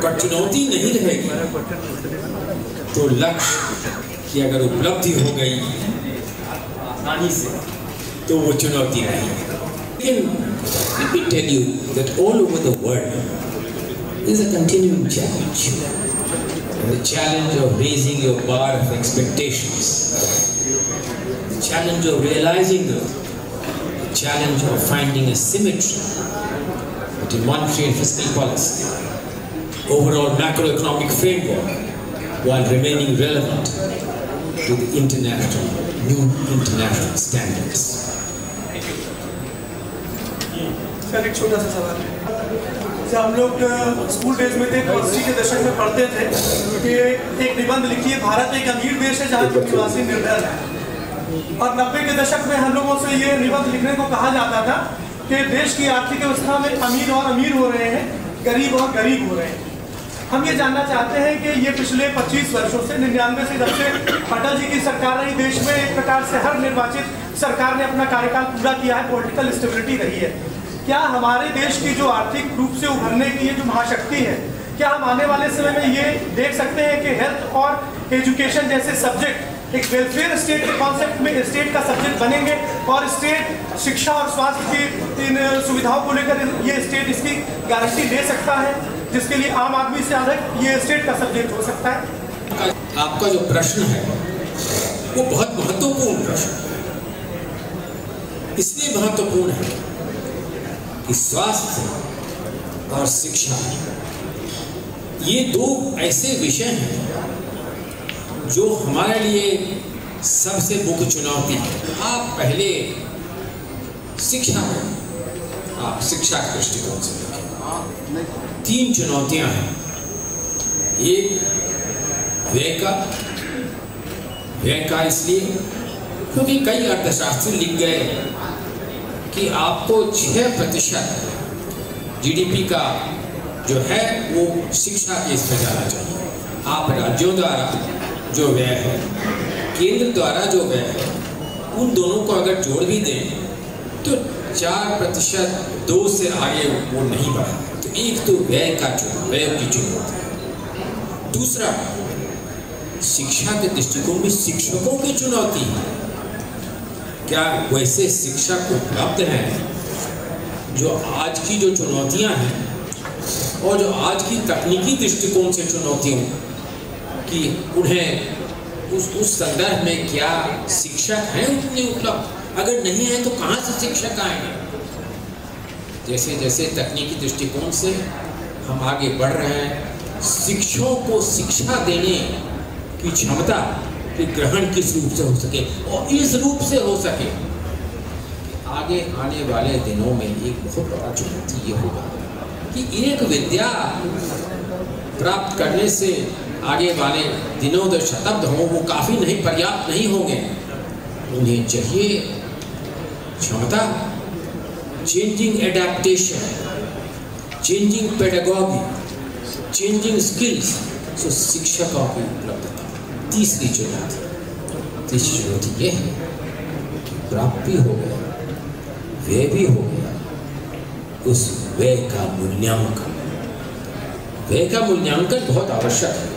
पर चुनौती नहीं रहेगी तो लक्ष्य की अगर उपलब्धि हो गई आसानी से तो वो चुनौती नहीं है। लेकिन let me tell you that all over the world is a continuing challenge. The challenge of raising your bar of expectations, the challenge of realizing the challenge of finding a symmetry between monetary and fiscal policy, overall macroeconomic framework, while remaining relevant to the new international standards. Sir एक छोटा सा सवाल है। जब हम लोग school days में थे, 80 के दशक में पढ़ते थे कि एक निबंध लिखिए, भारत एक अमीर देश है जहाँ के निवासी निर्धन है। और 90 के दशक में हम लोगों से ये निबंध लिखने को कहा जाता था कि देश की आर्थिक व्यवस्था में अमीर और अमीर हो रहे हैं, गरीब और गरीब हो रहे हैं। हम ये जानना चाहते हैं कि ये पिछले 25 वर्षों से 99 से जब से अटल जी की सरकार रही, देश में एक प्रकार से हर निर्वाचित सरकार ने अपना कार्यकाल पूरा किया है, पॉलिटिकल स्टेबिलिटी रही है। क्या हमारे देश की जो आर्थिक रूप से उभरने की जो महाशक्ति है, क्या हम आने वाले समय में ये देख सकते हैं कि हेल्थ और एजुकेशन जैसे सब्जेक्ट एक वेलफेयर स्टेट के कॉन्सेप्ट में स्टेट का सब्जेक्ट बनेंगे और स्टेट शिक्षा और स्वास्थ्य की इन सुविधाओं को लेकर ये स्टेट इसकी गारंटी ले सकता है, जिसके लिए आम आदमी से अधिक ये स्टेट का सब्जेक्ट हो सकता है? आपका जो प्रश्न है वो बहुत महत्वपूर्ण प्रश्न है। इसलिए महत्वपूर्ण है कि स्वास्थ्य और शिक्षा ये दो ऐसे विषय हैं जो हमारे लिए सबसे मुख्य चुनौती है। आप पहले शिक्षा में, आप शिक्षा के दृष्टिकोण से देखें, 3 चुनौतियां हैं। एक व्यय का इसलिए क्योंकि कई अर्थशास्त्री लिख गए कि आपको 6% GDP का जो है वो शिक्षा के इस पर जाना चाहिए। आप राज्यों द्वारा जो व्यय है, केंद्र द्वारा जो व्यय है, उन दोनों को अगर जोड़ भी दें तो 4%, 2 से आगे वो नहीं बढ़ा। तो एक तो व्यय का चुनाव, व्यय की चुनौती है। दूसरा, शिक्षा के दृष्टिकोण में शिक्षकों की चुनौती है। क्या वैसे शिक्षक उपलब्ध हैं जो आज की जो चुनौतियां हैं और जो आज की तकनीकी दृष्टिकोण से चुनौतियों कि उन्हें उस संदर्भ में क्या शिक्षक हैं उतने उपलब्ध? अगर नहीं है तो कहाँ से शिक्षक आएंगे? जैसे जैसे तकनीकी दृष्टिकोण से हम आगे बढ़ रहे हैं, शिक्षकों को शिक्षा देने की क्षमता कि ग्रहण किस रूप से हो सके और इस रूप से हो सके। आगे आने वाले दिनों में एक बहुत बड़ा चुनौती ये होगा कि एक विद्या प्राप्त करने से आगे वाले दिनों जो शताब्द हों वो काफ़ी नहीं, पर्याप्त नहीं होंगे। उन्हें चाहिए क्षमता, changing adaptation, changing pedagogy, changing skills. So शिक्षकों की उपलब्धता। तीसरी चुनौती ये है कि प्राप्त भी हो गया, व्यय भी हो गया, उस व्यय का मूल्यांकन। व्यय का मूल्यांकन बहुत आवश्यक है।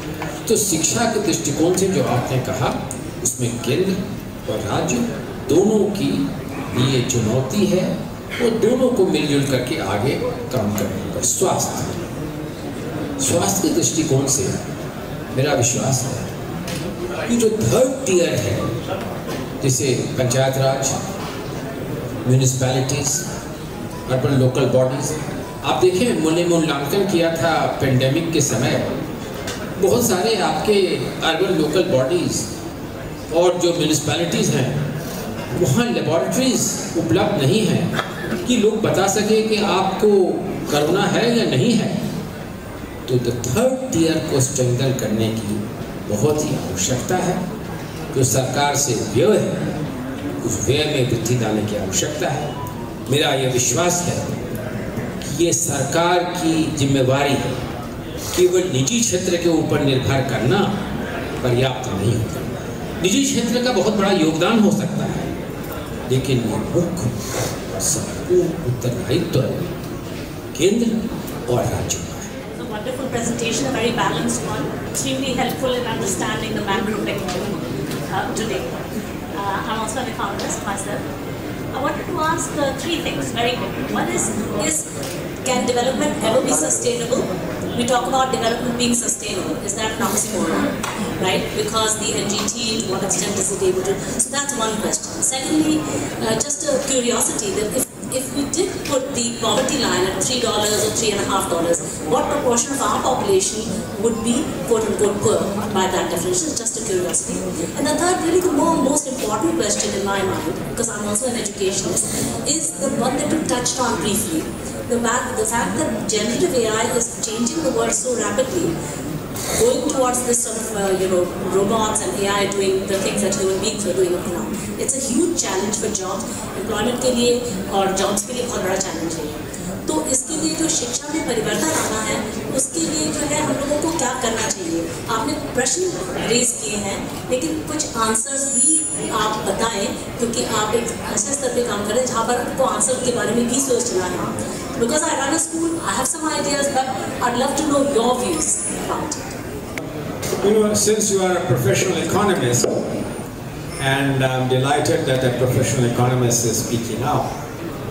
तो शिक्षा के दृष्टिकोण से जो आपने कहा, उसमें केंद्र और राज्य दोनों की ये चुनौती है और दोनों को मिलजुल करके आगे काम करना होगा। स्वास्थ्य के दृष्टिकोण से मेरा विश्वास है कि जो 3rd tier है, जैसे पंचायत राज, म्यूनिसिपैलिटीज, अर्बन लोकल बॉडीज, आप देखें मूल्यांकन किया था पेंडेमिक के समय। बहुत सारे आपके अर्बन लोकल बॉडीज और जो म्यूनिसिपैलिटीज़ हैं वहाँ लेबॉरेटरीज उपलब्ध नहीं हैं कि लोग बता सके कि आपको कोरोना है या नहीं है। तो 3rd tier को स्ट्रेंथन करने की बहुत ही आवश्यकता है। जो सरकार से व्यय है, उस व्यय में वृद्धि लाने की आवश्यकता है। मेरा यह विश्वास है कि ये सरकार की जिम्मेवारी है। केवल निजी क्षेत्र के ऊपर निर्भर करना पर्याप्त नहीं होता। निजी क्षेत्र का बहुत बड़ा योगदान हो सकता है, लेकिन मुख्य संपूर्ण उत्तरदायित्व केंद्र और राज्यों का है। Wonderful presentation, a very balanced one, extremely helpful in understanding the macro picture today. I'm also an economist myself. I wanted to ask 3 things, very quick. One is can development ever be sustainable? We talk about development being sustainable. Is that an oxymoron? Right? Because the NGT, to what extent is it able to? So that's one question. Secondly, just a curiosity that if we did put the poverty line at $3 or $3.50, what proportion of our population would be quote-unquote poor by that definition? Just a curiosity. And the third, really the most important question in my mind, because I'm also an educationist, is the one that you touched on briefly. The fact that generative AI is changing the world so rapidly, going towards this sort of robots and AI doing the things that human beings are doing now. It's a huge challenge for jobs, employment के लिए और jobs के लिए बहुत बड़ा challenge है। तो इसके लिए जो शिक्षा में परिवर्तन आना है, उसके लिए जो है हम लोगों को क्या करना चाहिए? आपने प्रश्न रेज किए हैं, लेकिन कुछ आंसर्स भी आप बताएं, क्योंकि आप एक ऐसे स्तर पे काम कर रहे हैं जहाँ पर आपको आंसर के बारे में भी सोचना है। Because I run a school, I have some ideas, but I'd love to know your views about it. You know, since you are a professional economist, and I'm delighted that a professional economist is speaking out,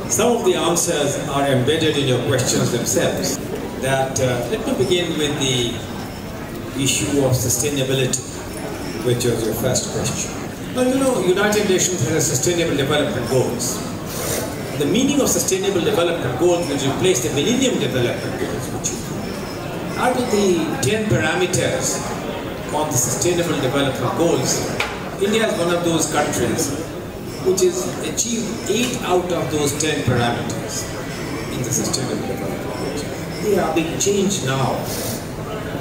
some of the answers are embedded in your questions themselves. That let me begin with the issue of sustainability, which was your first question. Well, you know, United Nations has Sustainable Development Goals. The meaning of Sustainable Development Goals will replace the Millennium Development Goals, which out of the 10 parameters on the Sustainable Development Goals, India is one of those countries which has achieved 8 out of those 10 parameters in the Sustainable Development Goals. They are being changed now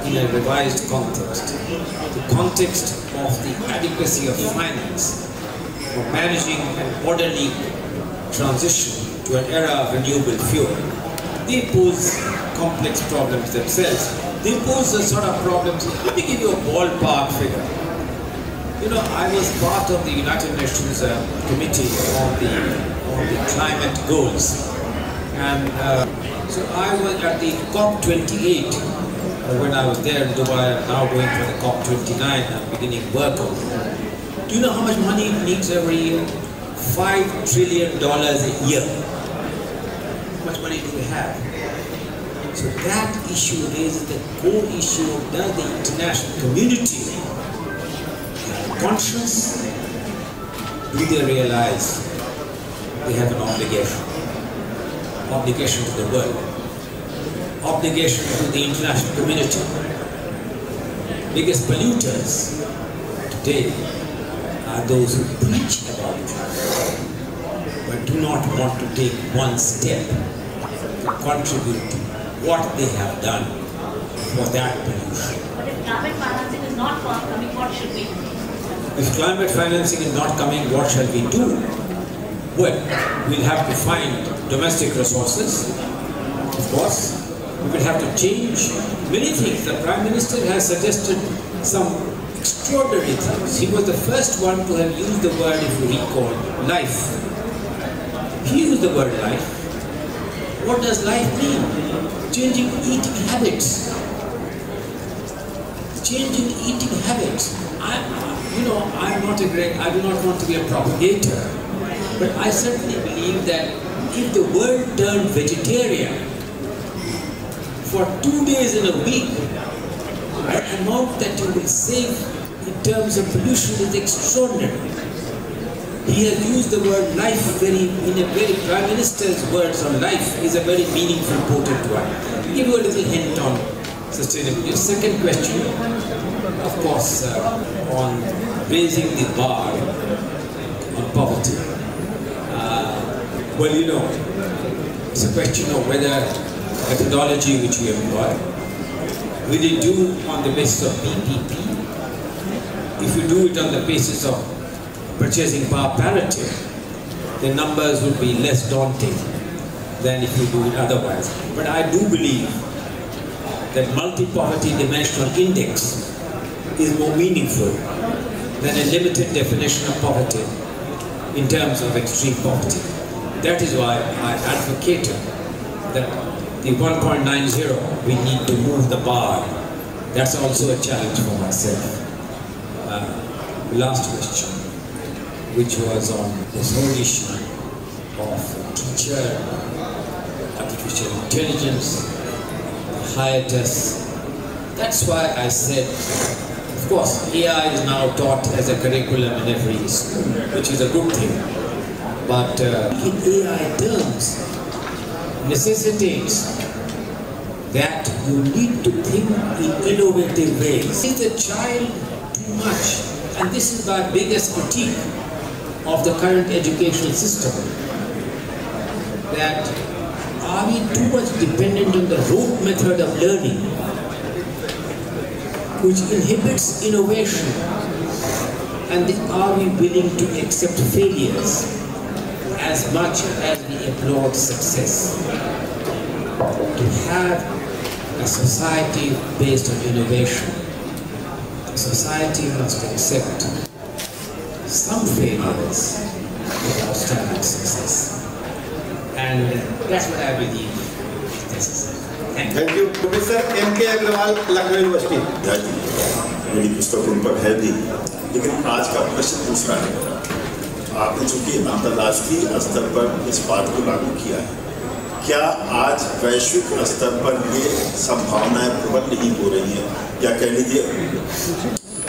in a revised context, the context of the adequacy of finance, for managing an orderly transition to an era of renewable fuel. They pose complex problems themselves. They pose the sort of problems. Let me give you a ballpark figure. You know, I was part of the United Nations Committee on the climate goals, and so I was at the COP28 when I was there in Dubai. I'm now going for the COP29. I'm beginning work on it. Do you know how much money it needs every year? $5 trillion a year. How much money do we have? So that issue raises the core issue of does the international community have conscience? Do they realize they have an obligation? Obligation to the world. Obligation to the international community. Biggest polluters today are those who preach about it, but do not want to take one step to contribute to what they have done for that pollution. But if climate financing is not forthcoming, what should we do? If climate financing is not coming, what shall we do? Well, we'll have to find domestic resources, of course. We will have to change many things. The Prime Minister has suggested some extraordinary things. He was the first one to have used the word, if you recall, life. He used the word life. What does life mean? Changing eating habits. Changing eating habits. I do not want to be a propagator, but I certainly believe that if the world turned vegetarian for 2 days in a week, the amount that you will save in terms of pollution is extraordinary. He has used the word life Prime Minister's words on life is a very meaningful, potent one. I'll give you a little hint on sustainability. Second question, of course, on raising the bar on poverty. Well, you know, it's a question of whether methodology which we employ, will you do on the basis of PPP? If you do it on the basis of purchasing power parity, the numbers would be less daunting than if you do it otherwise. But I do believe that multi-poverty dimensional index is more meaningful than a limited definition of poverty in terms of extreme poverty. That is why I advocated that the 1.90, we need to move the bar. That's also a challenge for myself. Last question, which was on this whole issue of teacher, artificial intelligence, hiatus. That's why I said, of course, AI is now taught as a curriculum in every school, which is a good thing. But in AI terms, necessitates that you need to think in innovative ways. Is the child too much? And this is my biggest critique of the current educational system. That are we too much dependent on the rote method of learning, which inhibits innovation? And are we willing to accept failures as much as we applaud success? To have a society based on innovation, society must accept some failures with outstanding success. And that's what I believe is necessary. Thank you. Professor M.K. Agrawal, Lucknow University. मेरी पुस्तक उन पर है भी, लेकिन आज का प्रश्न दूसरा है। आपने चूंकि अंतर्राष्ट्रीय स्तर पर इस बात को लागू किया है, क्या आज वैश्विक स्तर पर ये संभावनाएं प्रबल नहीं हो रही हैं, या कह लीजिए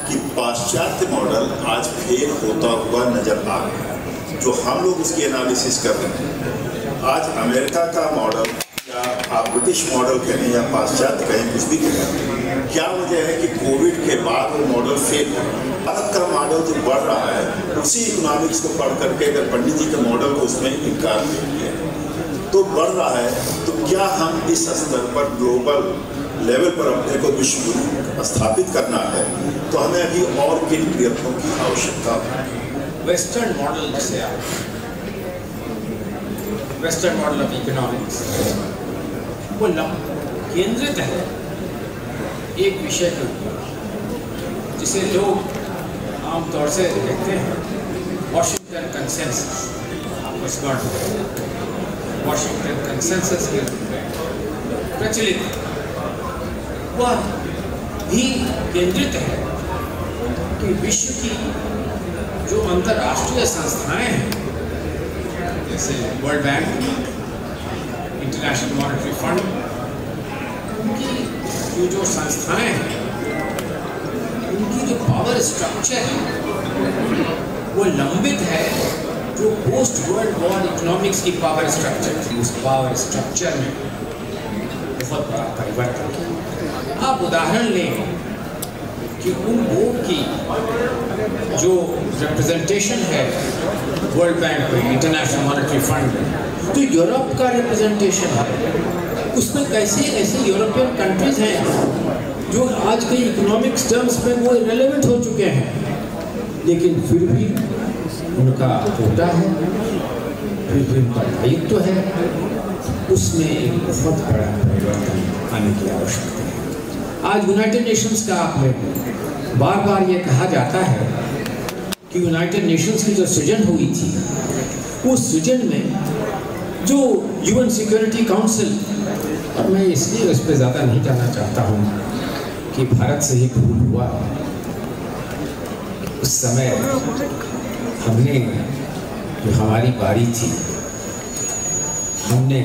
कि पाश्चात्य मॉडल आज फेल होता हुआ नजर आ रहा है, जो हम लोग उसकी एनालिसिस कर रहे हैं। आज अमेरिका का मॉडल या आप ब्रिटिश मॉडल कहें या पाश्चात्य कहें, कुछ भी कहें, क्या वजह है कि कोविड के बाद वो मॉडल फेल हो रहा है? भारत का मॉडल जो बढ़ रहा है, उसी इकोनॉमिक्स को पढ़ करके अगर पंडित जी के मॉडल को उसमें इनकार कर दिया तो बढ़ रहा है, तो क्या हम इस स्तर पर ग्लोबल लेवल पर अपने को विश्व गुरु स्थापित करना है, तो हमें अभी और किन प्रयत्नों की आवश्यकता है? वेस्टर्न मॉडल से आए, वेस्टर्न मॉडल ऑफ इकोनॉमिक्स, वो केंद्रित है एक विषय के ऊपर जिसे लोग आमतौर से देखते हैं वॉशिंगटन कंसेंसस। वॉशिंगटन कंसेंसस के रूप में प्रचलित, वह भी केंद्रित है कि विश्व की जो अंतर्राष्ट्रीय संस्थाएं हैं, जैसे world bank, international monetary fund, उनकी जो संस्थाएं हैं, उनकी जो पावर स्ट्रक्चर है वो लंबित है जो पोस्ट वर्ल्ड वॉर इकोनॉमिक्स की पावर स्ट्रक्चर थी। उस पावर स्ट्रक्चर में बहुत बड़ा परिवर्तन किया। आप उदाहरण लें कि उन बोर्ड की जो रिप्रेजेंटेशन है वर्ल्ड बैंक में, इंटरनेशनल मॉनेटरी फंड में, तो यूरोप का रिप्रेजेंटेशन है। उसमें कैसे ऐसे यूरोपियन कंट्रीज हैं जो आज के इकोनॉमिक्स टर्म्स में वो इरेलेवेंट हो चुके हैं, लेकिन फिर भी उनका कोटा है, फिर भी उनका दायित्व है। उसमें एक बहुत बड़ा परिवर्तन आने की आवश्यकता है। आज यूनाइटेड नेशंस का आपने बार बार ये कहा जाता है कि यूनाइटेड नेशंस की जो सृजन हुई थी, उस सृजन में जो यूएन सिक्योरिटी काउंसिल, और मैं इसलिए उस पर ज़्यादा नहीं जाना चाहता हूँ कि भारत से ही भूल हुआ, उस समय हमने जो हमारी बारी थी, हमने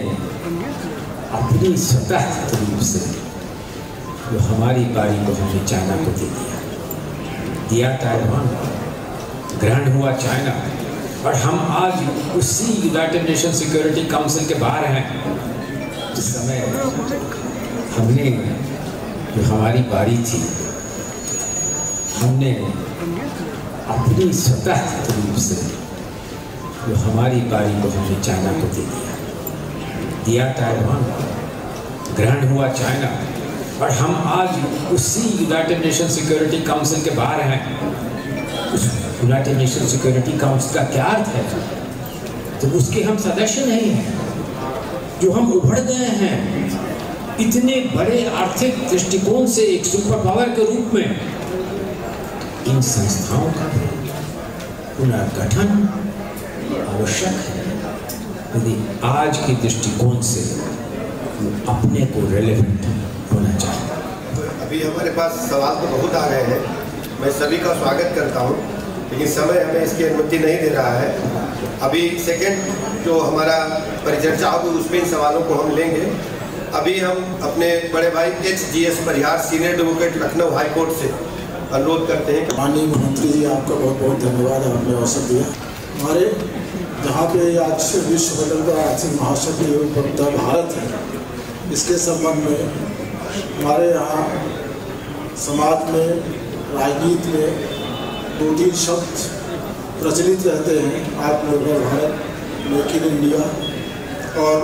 अपनी स्वतः रूप से जो हमारी बारी को हमने चाइना को दे दिया ताइवान, ग्रहण हुआ चाइना, और हम आज उसी यूनाइटेड नेशन सिक्योरिटी काउंसिल के बाहर हैं। जिस समय हमने जो हमारी बारी थी, हमने अपनी स्वतः रूप से जो हमारी बारी को हमने चाइना को दे दिया ताइवान, ग्रहण हुआ चाइना, और हम आज उसी यूनाइटेड नेशन सिक्योरिटी काउंसिल के बाहर हैं। उस यूनाइटेड नेशन सिक्योरिटी काउंसिल का क्या अर्थ है? तो उसके हम सदस्य नहीं हैं। जो हम उभर गए हैं इतने बड़े आर्थिक दृष्टिकोण से एक सुपर पावर के रूप में, इन संस्थाओं का पुनर्गठन आवश्यक है यदि आज के दृष्टिकोण से अपने को रेलेवेंट होना चाहिए। अभी हमारे पास सवाल तो बहुत आ गए हैं, मैं सभी का स्वागत करता हूं, लेकिन समय हमें इसकी अनुमति नहीं दे रहा है। अभी सेकंड जो हमारा परिचर्चा होगी उसमें इन सवालों को हम लेंगे। अभी हम अपने बड़े भाई HGS Parihar, senior advocate, Lucknow high court से अनुरोध करते हैं। माननीय मंत्री जी, आपका बहुत बहुत धन्यवाद, आपने अवसर दिया। हमारे जहाँ पे आज से विश्व बदल का आर्थिक महाशक्ति बनता भारत है, इसके संबंध में हमारे यहाँ समाज में, राजनीति में 2-3 शब्द प्रचलित रहते हैं, आत्मनिर्भर भारत, मेक इन इंडिया और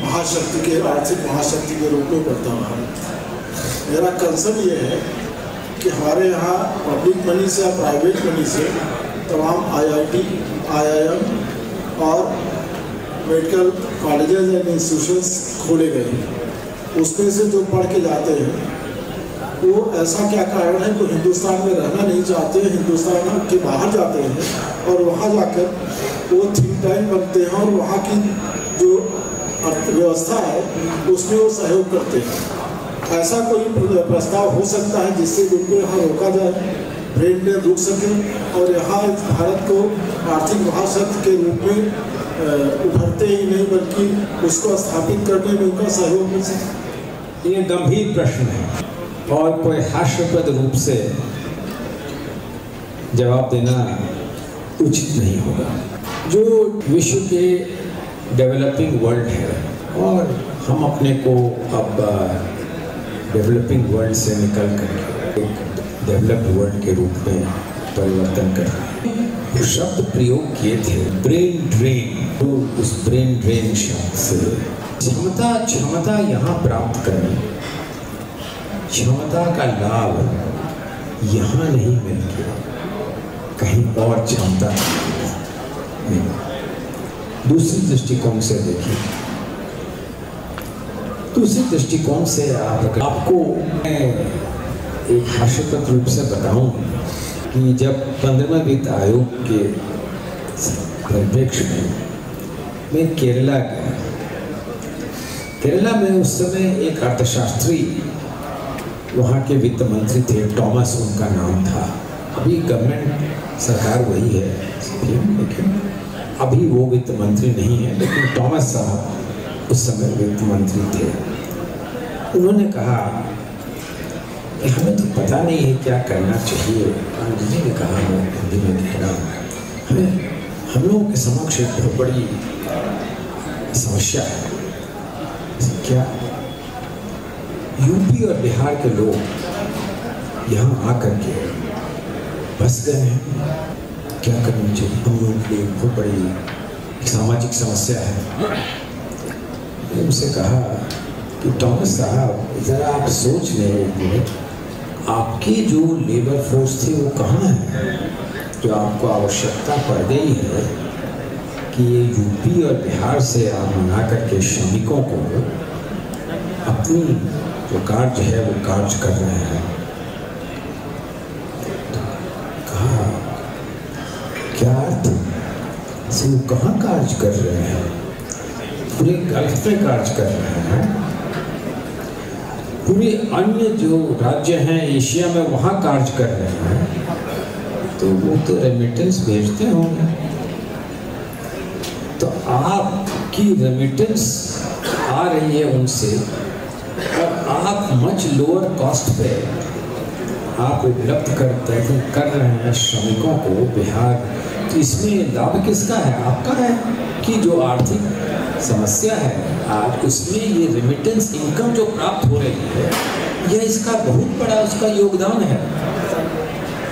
महाशक्ति के, आर्थिक महाशक्ति के रूप में बढ़ता भारत। मेरा कंसर्न ये है कि हमारे यहाँ पब्लिक मनी से या प्राइवेट मनी से तमाम IIT, IIM और मेडिकल कॉलेजेस एंड इंस्टीट्यूशंस खोले गए हैं। उसमें से जो पढ़ के जाते हैं वो ऐसा क्या कारण है कि हिंदुस्तान में रहना नहीं चाहते, हिंदुस्तान के बाहर जाते हैं और वहाँ जाकर वो थिंक टैंक बनते हैं और वहाँ की जो अर्थव्यवस्था है उसमें वो सहयोग करते हैं। ऐसा कोई प्रस्ताव हो सकता है जिससे उनको यहाँ रोका जाए, ब्रेन में रुक सके और यहाँ भारत को आर्थिक महाशक्ति के रूप में उभरते ही नहीं बल्कि उसको स्थापित करने में उनका सहयोग मिल सके? ये गंभीर प्रश्न है और कोई हास्यप्रद रूप से जवाब देना उचित नहीं होगा। जो विश्व के डेवलपिंग वर्ल्ड है और हम अपने को अब डेवलपिंग वर्ल्ड से निकल कर एक डेवलप्ड वर्ल्ड के रूप में परिवर्तन कर रहे हैं। शब्द प्रयोग किए थे ब्रेन ड्रेन, तो उस ब्रेन ड्रेन शब्द से क्षमता यहाँ प्राप्त करनी, क्षमता का लाभ यहाँ नहीं मिलता, कहीं और क्षमता दूसरी दृष्टिकोण से देखिए। दूसरी दृष्टिकोण से आपको मैं एक हास्यास्पद रूप से बताऊं कि जब 15वें वित्त आयोग के परिप्रेक्ष्य में मैं केरला गया। केरला में उस समय एक अर्थशास्त्री वहाँ के वित्त मंत्री थे, टॉमस उनका नाम था। अभी गवर्नमेंट सरकार वही है, लेकिन अभी वो वित्त मंत्री नहीं है, लेकिन टॉमस साहब उस समय वित्त मंत्री थे। उन्होंने कहा कि हमें तो पता नहीं है क्या करना चाहिए। गांधी जी ने कहा, मैं हिंदी में कह रहा हूँ, हम लोगों के समक्ष एक बहुत बड़ी समस्या है। क्या यूपी और बिहार के लोग यहाँ आकर के बस गए हैं, क्या करना चाहिए? हम लोगों के लिए बहुत बड़ी सामाजिक समस्या है। मैंने उनसे कहा कि टॉमस साहब ज़रा आप सोच लें, आपकी जो लेबर फोर्स थी वो कहाँ है, जो आपको आवश्यकता पड़ गई है कि ये यूपी और बिहार से आप मंगा करके श्रमिकों को अपनी जो कार्य है वो कार्य कर रहे हैं। तो कहा क्या अर्थ से वो कहाँ कार्य कर रहे हैं? पूरे गल्फ में कार्य कर रहे हैं। पूरे अन्य जो राज्य हैं एशिया में वहाँ कार्य कर रहे हैं, तो वो तो रेमिटेंस भेजते होंगे। तो आपकी रेमिटेंस आ रही है उनसे और आप मच लोअर कॉस्ट पे आप उपलब्ध कर रहे हैं श्रमिकों को बिहार। तो इसमें लाभ किसका है? आपका है कि जो आर्थिक समस्या है आज उसमें ये रेमिटेंस इनकम जो प्राप्त हो रही है, यह इसका बहुत बड़ा उसका योगदान है।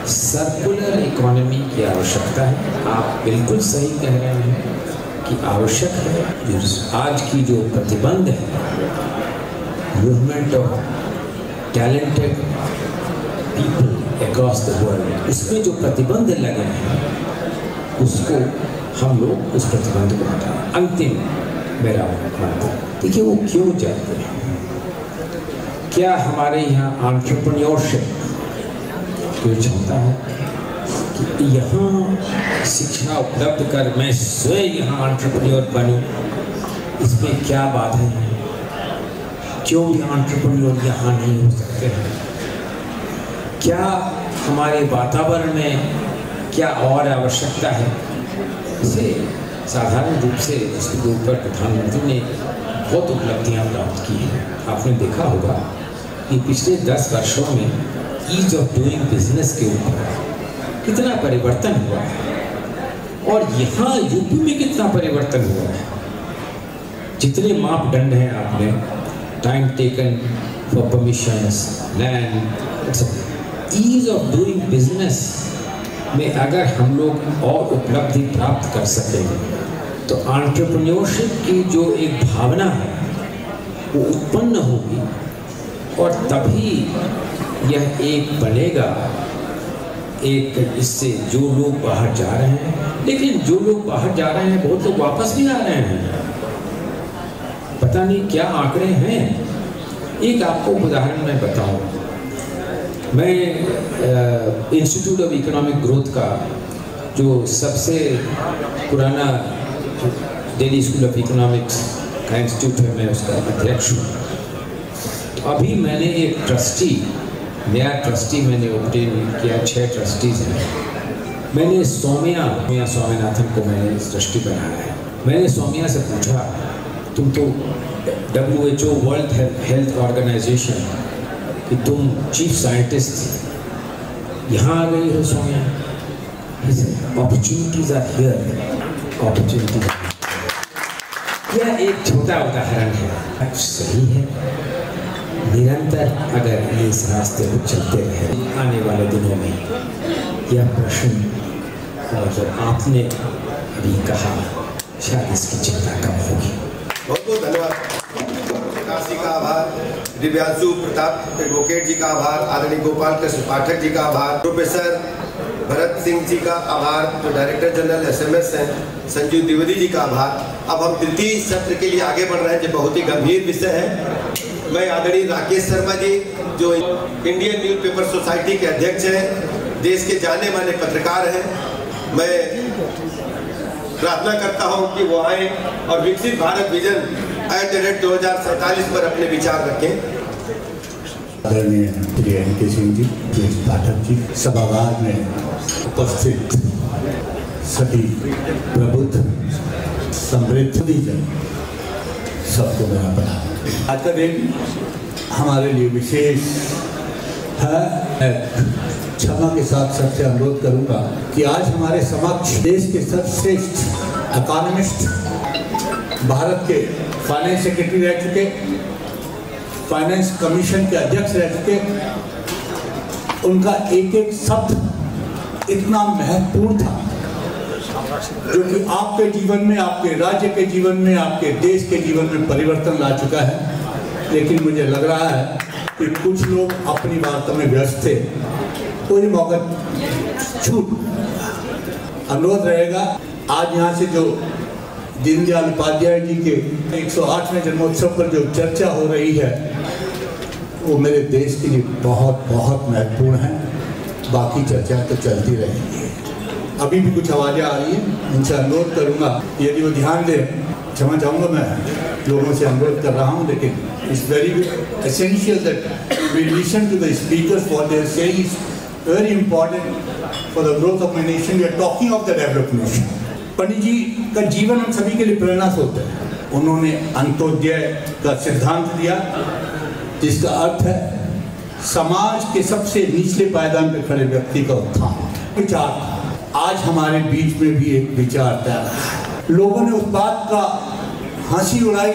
सर्कुलर इकोनॉमी की आवश्यकता है। आप बिल्कुल सही कह रहे हैं कि आवश्यक है। आज की जो प्रतिबंध है, movement of talented people across the world, उसमें जो प्रतिबंध लगे हैं उसको हम लोग उस प्रतिबंध को हटाएं। अंतिम मेरा मानना, देखिए वो क्यों जाते हैं? क्या हमारे यहाँ एंटरप्रेन्योरशिप की क्षमता है कि यहाँ शिक्षा उपलब्ध कर मैं स्वयं यहाँ एंटरप्रेन्योर बनूँ? इसमें क्या बाधाएं हैं? क्यों एंटरप्रेन्योर यहाँ नहीं हो सकते हैं? क्या हमारे वातावरण में क्या और आवश्यकता है? इसे साधारण रूप से इसके ऊपर प्रधानमंत्री ने बहुत उपलब्धियां प्राप्त की हैं। आपने देखा होगा कि पिछले 10 वर्षों में ईज ऑफ डूइंग बिजनेस के ऊपर कितना परिवर्तन हुआ है और यहाँ यूपी में कितना परिवर्तन हुआ है। जितने मापदंड हैं, आपने time taken for permissions, land, ease of doing business में अगर हम लोग और उपलब्धि प्राप्त कर सकें तो एंटरप्रेन्योरशिप की जो एक भावना है वो उत्पन्न होगी और तभी यह एक बनेगा एक। इससे जो लोग बाहर जा रहे हैं, लेकिन जो लोग बाहर जा रहे हैं बहुत लोग वापस भी आ रहे हैं, पता नहीं क्या आंकड़े हैं। एक आपको उदाहरण मैं बताऊं, मैं इंस्टीट्यूट ऑफ इकोनॉमिक ग्रोथ का जो सबसे पुराना दिल्ली स्कूल ऑफ इकोनॉमिक्स का इंस्टीट्यूट है, मैं उसका अध्यक्ष हूँ। तो अभी मैंने एक नया ट्रस्टी मैंने ऑब्टेन किया। 6 ट्रस्टीज हैं। मैंने सौम्या स्वामीनाथन को मैंने ट्रस्टी बनाया है। मैंने सौम्या से पूछा, तुम तो WHO वर्ल्ड हेल्थ ऑर्गेनाइजेशन कि तुम चीफ साइंटिस्ट यहाँ आ गई हो Saumya? Opportunities are here, opportunities. यह एक छोटा उदाहरण है, सही है। निरंतर अगर इस रास्ते पर चलते रहे, आने वाले दिनों में यह प्रश्न और जो आपने अभी कहा, शायद इसकी चिंता कम होगी। बहुत बहुत धन्यवाद। काशी का आभार, दिव्यांशु प्रताप एडवोकेट जी का आभार, आदरणीय गोपाल कृष्ण पाठक जी का आभार, प्रोफेसर भरत सिंह जी का आभार, जो डायरेक्टर जनरल SMS हैं, संजीव द्विवेदी जी का आभार। अब हम तृतीय सत्र के लिए आगे बढ़ रहे हैं, जो बहुत ही गंभीर विषय है। मैं आदरणीय राकेश शर्मा जी, जो इंडियन न्यूज़पेपर सोसाइटी के अध्यक्ष हैं, देश के जाने माने पत्रकार हैं, मैं प्रार्थना करता हूं कि वो आए और विकसित भारत विजन @2047 पर अपने विचार रखें। आदरणीय श्री NK सिंह जी, प्रिय पाठक जी, सभागार में उपस्थित सभी प्रबुद्ध समृद्ध जन, सबको मेरा प्रणाम। आज का दिन हमारे लिए विशेष है। क्षमा के साथ सबसे अनुरोध करूंगा कि आज हमारे समक्ष देश के सर्वश्रेष्ठ इकोनॉमिस्ट, भारत के फाइनेंस सेक्रेटरी रह चुके, फाइनेंस कमीशन के अध्यक्ष रह चुके, उनका एक एक शब्द इतना महत्वपूर्ण था जो कि आपके जीवन में, आपके राज्य के जीवन में, आपके देश के जीवन में परिवर्तन ला चुका है। लेकिन मुझे लग रहा है कि कुछ लोग अपनी वार्ता में व्यस्त थे, तो ये मौका छूट। अनुरोध रहेगा, आज यहाँ से जो दीनदयाल उपाध्याय जी के 108वें जन्मोत्सव पर जो चर्चा हो रही है, वो मेरे देश के लिए बहुत बहुत महत्वपूर्ण है। बाकी चर्चा तो चलती रहेंगी। अभी भी कुछ आवाज़ें आ रही हैं, उनसे अनुरोध करूँगा यदि वो ध्यान दें। क्षमा चाहूँगा, मैं लोगों से अनुरोध कर रहा हूँ, लेकिन it's very essential that we listen to the speakers what they are saying is very important for the growth of my nation. We are talking of the developed nation. Pandit ji का जीवन हम सभी के लिए प्रेरणा स्रोत है। उन्होंने अंत्योदय का सिद्धांत दिया, जिसका अर्थ है समाज के सबसे निचले पायदान पर खड़े व्यक्ति का उत्थान। विचार आज हमारे बीच में भी एक विचार तैयार है। लोगों ने उस बात का हंसी उड़ाई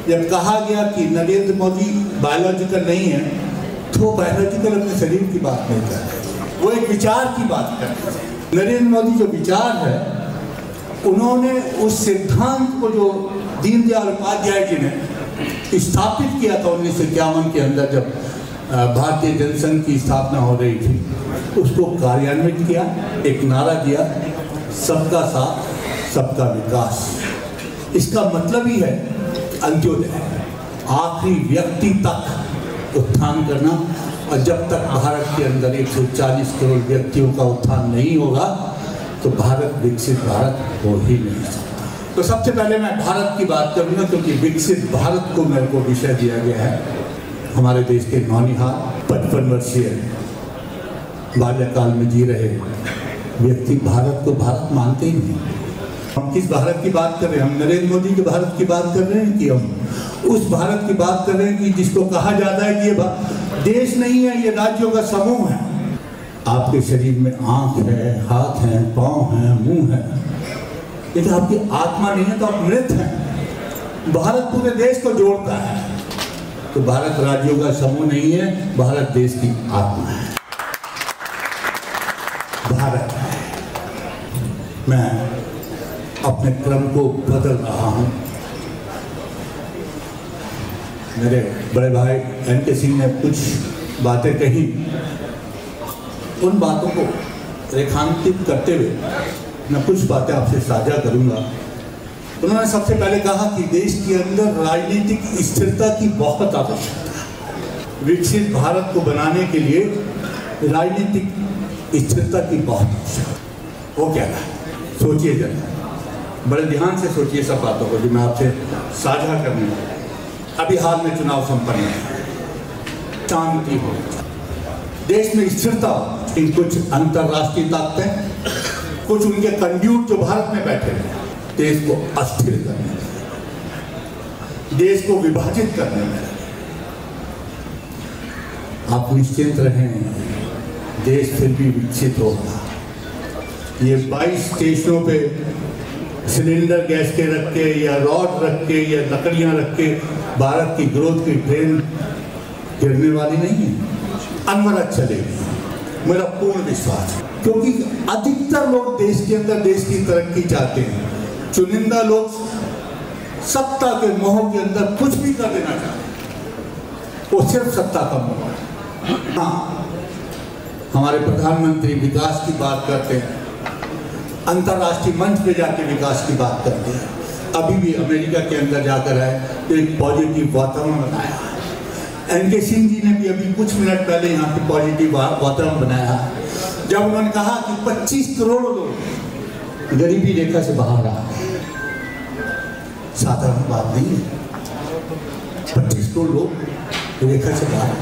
जब कहा गया कि नरेंद्र मोदी बायोलॉजिकल नहीं है, तो बायोलॉजिकल अपने शरीर की बात नहीं कर रहे, वो एक विचार की बात कर रहे हैं। नरेंद्र मोदी जो विचार है, उन्होंने उस सिद्धांत को जो दीनदयाल उपाध्याय जी ने स्थापित किया था 1951 के अंदर, जब भारतीय जनसंघ की स्थापना हो रही थी, उसको कार्यान्वित किया। एक नारा दिया, सबका साथ सबका विकास। इसका मतलब ही है अंत्योदय, आखिरी व्यक्ति तक उत्थान करना। और जब तक भारत के अंदर 140 करोड़ व्यक्तियों का उत्थान नहीं होगा, तो भारत विकसित भारत हो ही नहीं सकता। तो सबसे पहले मैं भारत की बात करूंगा, क्योंकि विकसित भारत को मेरे को विषय दिया गया है। हमारे देश के नौनिहाल 55 वर्षीय बाल्यकाल में जी रहे व्यक्ति भारत को भारत मानते ही नहीं। हम किस भारत की बात कर रहे हैं? हम नरेंद्र मोदी के भारत की बात कर रहे हैं कि हम उस भारत की बात कर रहे हैं कि जिसको कहा जाता है कि ये देश नहीं है, ये राज्यों का समूह है। आपके शरीर में आंख है, हाथ है, पाँव है, मुंह है, लेकिन आपकी आत्मा नहीं है, तो आप मृत हैं। भारत पूरे देश को जोड़ता है, तो भारत राज्यों का समूह नहीं है, भारत देश की आत्मा है। भारत है। मैं अपने क्रम को बदल रहा हूं। मेरे बड़े भाई NK सिंह ने कुछ बातें कही, उन बातों को रेखांकित करते हुए मैं कुछ बातें आपसे साझा करूंगा। उन्होंने सबसे पहले कहा कि देश के अंदर राजनीतिक स्थिरता की बहुत आवश्यकता है। विकसित भारत को बनाने के लिए राजनीतिक स्थिरता की बहुत आवश्यकता। वो क्या है? सोचिए जरा, बड़े ध्यान से सोचिए सब बातों को जो मैं आपसे साझा करने वाला। अभी हाल में चुनाव संपन्न है, शांति हो, देश में स्थिरता हो। इन कुछ अंतर्राष्ट्रीय ताकतें, कुछ उनके कंड्यूट जो भारत में बैठे हैं, देश को अस्थिर करने में, देश को विभाजित करने में। आप निश्चिंत रहें, देश फिर भी विकसित होगा। ये 22 स्टेशनों पे सिलेंडर गैस के रख के या रॉड रख के या लकड़ियां रख के भारत की ग्रोथ की ट्रेन गिरने वाली नहीं है, अनवरत चलेगी, मेरा पूर्ण विश्वास है। क्योंकि अधिकतर लोग देश के अंदर देश की तरक्की चाहते हैं। चुनिंदा लोग सत्ता के मोह के अंदर कुछ भी कर देना चाहते हैं, वो सिर्फ सत्ता का मोह है। हाँ, हमारे प्रधानमंत्री विकास की बात करते हैं, अंतर्राष्ट्रीय मंच पे जाके विकास की बात करते हैं। अभी भी अमेरिका के अंदर जाकर आए तो एक पॉजिटिव वातावरण बनाया। एनके सिंह जी ने भी अभी कुछ मिनट पहले यहाँ पे पॉजिटिव वातावरण बनाया, जब उन्होंने कहा कि 25 करोड़ लोग गरीबी रेखा से बाहर आ गए। साधारण बात नहीं है, 25 करोड़ लोग रेखा से बाहर।